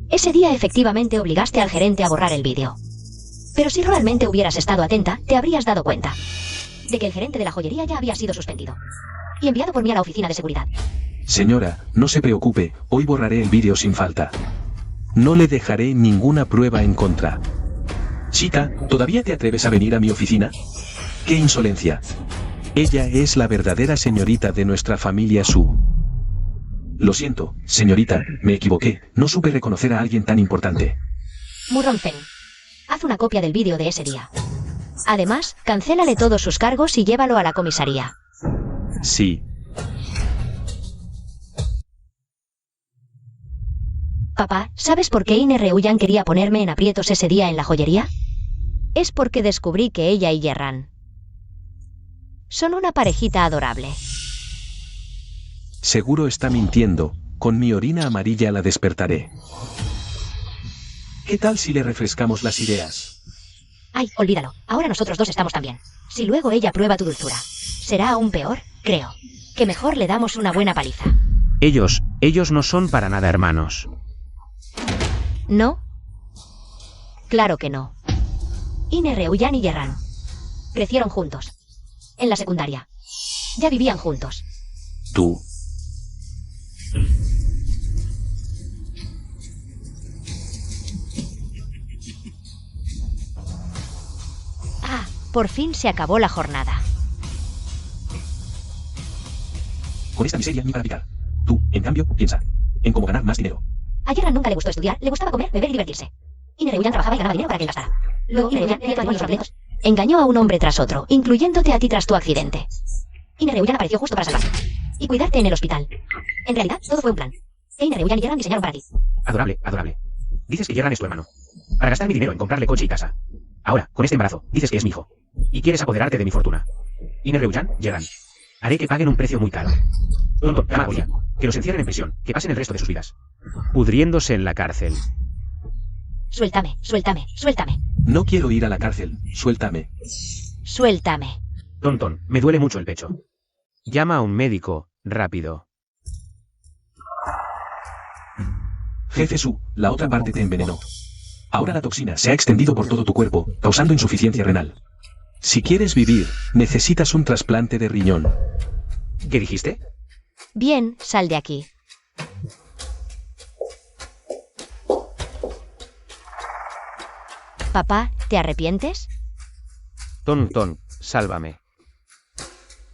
Speaker 1: Ese día efectivamente obligaste al gerente a borrar el vídeo. Pero si realmente hubieras estado atenta, te habrías dado cuenta de que el gerente de la joyería ya había sido suspendido y enviado por mí a la oficina de seguridad.
Speaker 4: Señora, no se preocupe, hoy borraré el vídeo sin falta. No le dejaré ninguna prueba en contra. Chica, ¿todavía te atreves a venir a mi oficina? ¡Qué insolencia! Ella es la verdadera señorita de nuestra familia Su. Lo siento, señorita, me equivoqué, no supe reconocer a alguien tan importante.
Speaker 1: Murronfen, haz una copia del vídeo de ese día.
Speaker 2: Además, cancélale todos sus cargos y llévalo a la comisaría.
Speaker 4: Sí.
Speaker 1: Papá, ¿sabes por qué Ine Reuyan quería ponerme en aprietos ese día en la joyería?
Speaker 2: Es porque descubrí que ella y Yerran son una parejita adorable.
Speaker 4: Seguro está mintiendo, con mi orina amarilla la despertaré. ¿Qué tal si le refrescamos las ideas?
Speaker 1: Ay, olvídalo, ahora nosotros dos estamos tan bien. Si luego ella prueba tu dulzura, será aún peor, creo. Que mejor le damos una buena paliza.
Speaker 5: Ellos no son para nada hermanos.
Speaker 2: ¿No? Claro que no.
Speaker 1: Ine Reuyan y Yerran crecieron juntos. En la secundaria. Ya vivían juntos.
Speaker 4: Tú.
Speaker 2: Ah, por fin se acabó la jornada.
Speaker 4: Con esta miseria ni para picar. Tú, en cambio, piensa en cómo ganar más dinero.
Speaker 1: A Yerran nunca le gustó estudiar, le gustaba comer, beber y divertirse. Ine Reuyan trabajaba y ganaba dinero para que él gastara. Luego Ine Reuyan tenía buenos completos. Engañó a un hombre tras otro, incluyéndote a ti tras tu accidente. Ine Reuyan apareció justo para salvarte y cuidarte en el hospital. En realidad, todo fue un plan. Ine Reuyan y Yerran diseñaron para ti.
Speaker 3: Adorable. Dices que Yerran es tu hermano. Para gastar mi dinero en comprarle coche y casa. Ahora, con este embarazo, dices que es mi hijo. Y quieres apoderarte de mi fortuna. Ine Reuyan, Yerran. Haré que paguen un precio muy caro. Tonto, Camagoya. Que los encierren en prisión, que pasen el resto de sus vidas
Speaker 5: Pudriéndose en la cárcel.
Speaker 1: Suéltame.
Speaker 4: No quiero ir a la cárcel, suéltame.
Speaker 2: Suéltame.
Speaker 3: Ton, me duele mucho el pecho.
Speaker 5: Llama a un médico, rápido.
Speaker 4: Jefe Su, la otra parte te envenenó. Ahora la toxina se ha extendido por todo tu cuerpo, causando insuficiencia renal. Si quieres vivir, necesitas un trasplante de riñón.
Speaker 3: ¿Qué dijiste?
Speaker 2: Bien, sal de aquí. Papá, ¿te arrepientes?
Speaker 5: Ton, sálvame.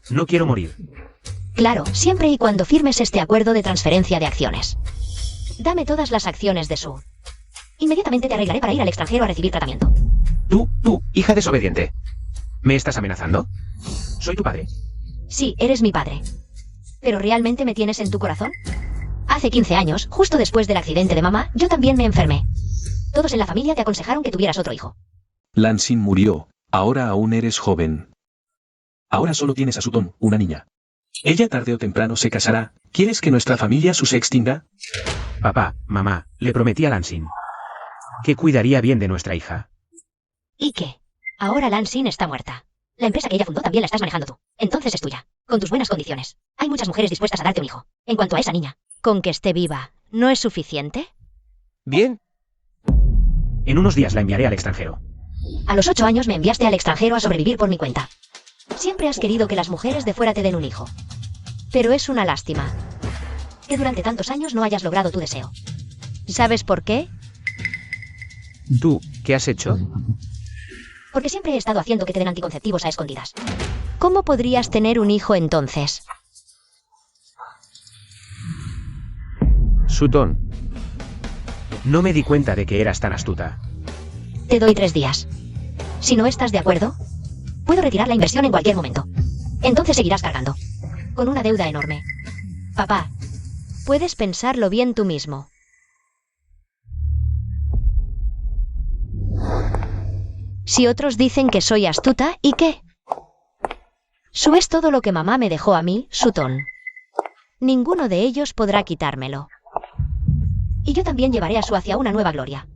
Speaker 3: No quiero morir.
Speaker 2: Claro, siempre y cuando firmes este acuerdo de transferencia de acciones. Dame todas las acciones de Sue. Inmediatamente te arreglaré para ir al extranjero a recibir tratamiento.
Speaker 3: Tú, hija desobediente. ¿Me estás amenazando? Soy tu padre.
Speaker 2: Sí, eres mi padre. ¿Pero realmente me tienes en tu corazón? Hace 15 años, justo después del accidente de mamá, yo también me enfermé. Todos en la familia te aconsejaron que tuvieras otro hijo.
Speaker 4: Lansing murió. Ahora aún eres joven. Ahora solo tienes a Sutton, una niña. Ella tarde o temprano se casará. ¿Quieres que nuestra familia se extinga?
Speaker 3: Papá, mamá, le prometí a Lansing que cuidaría bien de nuestra hija.
Speaker 2: ¿Y qué? Ahora Lansing está muerta. La empresa que ella fundó también la estás manejando tú. Entonces es tuya, con tus buenas condiciones. Hay muchas mujeres dispuestas a darte un hijo. En cuanto a esa niña,
Speaker 1: ¿Con que esté viva no es suficiente?
Speaker 5: Bien.
Speaker 3: En unos días la enviaré al extranjero.
Speaker 2: a los 8 años me enviaste al extranjero a sobrevivir por mi cuenta. Siempre has querido que las mujeres de fuera te den un hijo.
Speaker 1: Pero es una lástima.
Speaker 2: Que durante tantos años no hayas logrado tu deseo.
Speaker 1: ¿Sabes por qué?
Speaker 5: ¿Tú qué has hecho?
Speaker 2: Porque siempre he estado haciendo que te den anticonceptivos a escondidas.
Speaker 1: ¿Cómo podrías tener un hijo entonces?
Speaker 5: Sutton. No me di cuenta de que eras tan astuta.
Speaker 2: Te doy 3 días. Si no estás de acuerdo, puedo retirar la inversión en cualquier momento. Entonces seguirás cargando. Con una deuda enorme. Papá,
Speaker 1: Puedes pensarlo bien tú mismo. Si otros dicen que soy astuta, ¿y qué? Sue es todo lo que mamá me dejó a mí, Sutton. Ninguno de ellos podrá quitármelo.
Speaker 2: y yo también llevaré a Sue hacia una nueva gloria.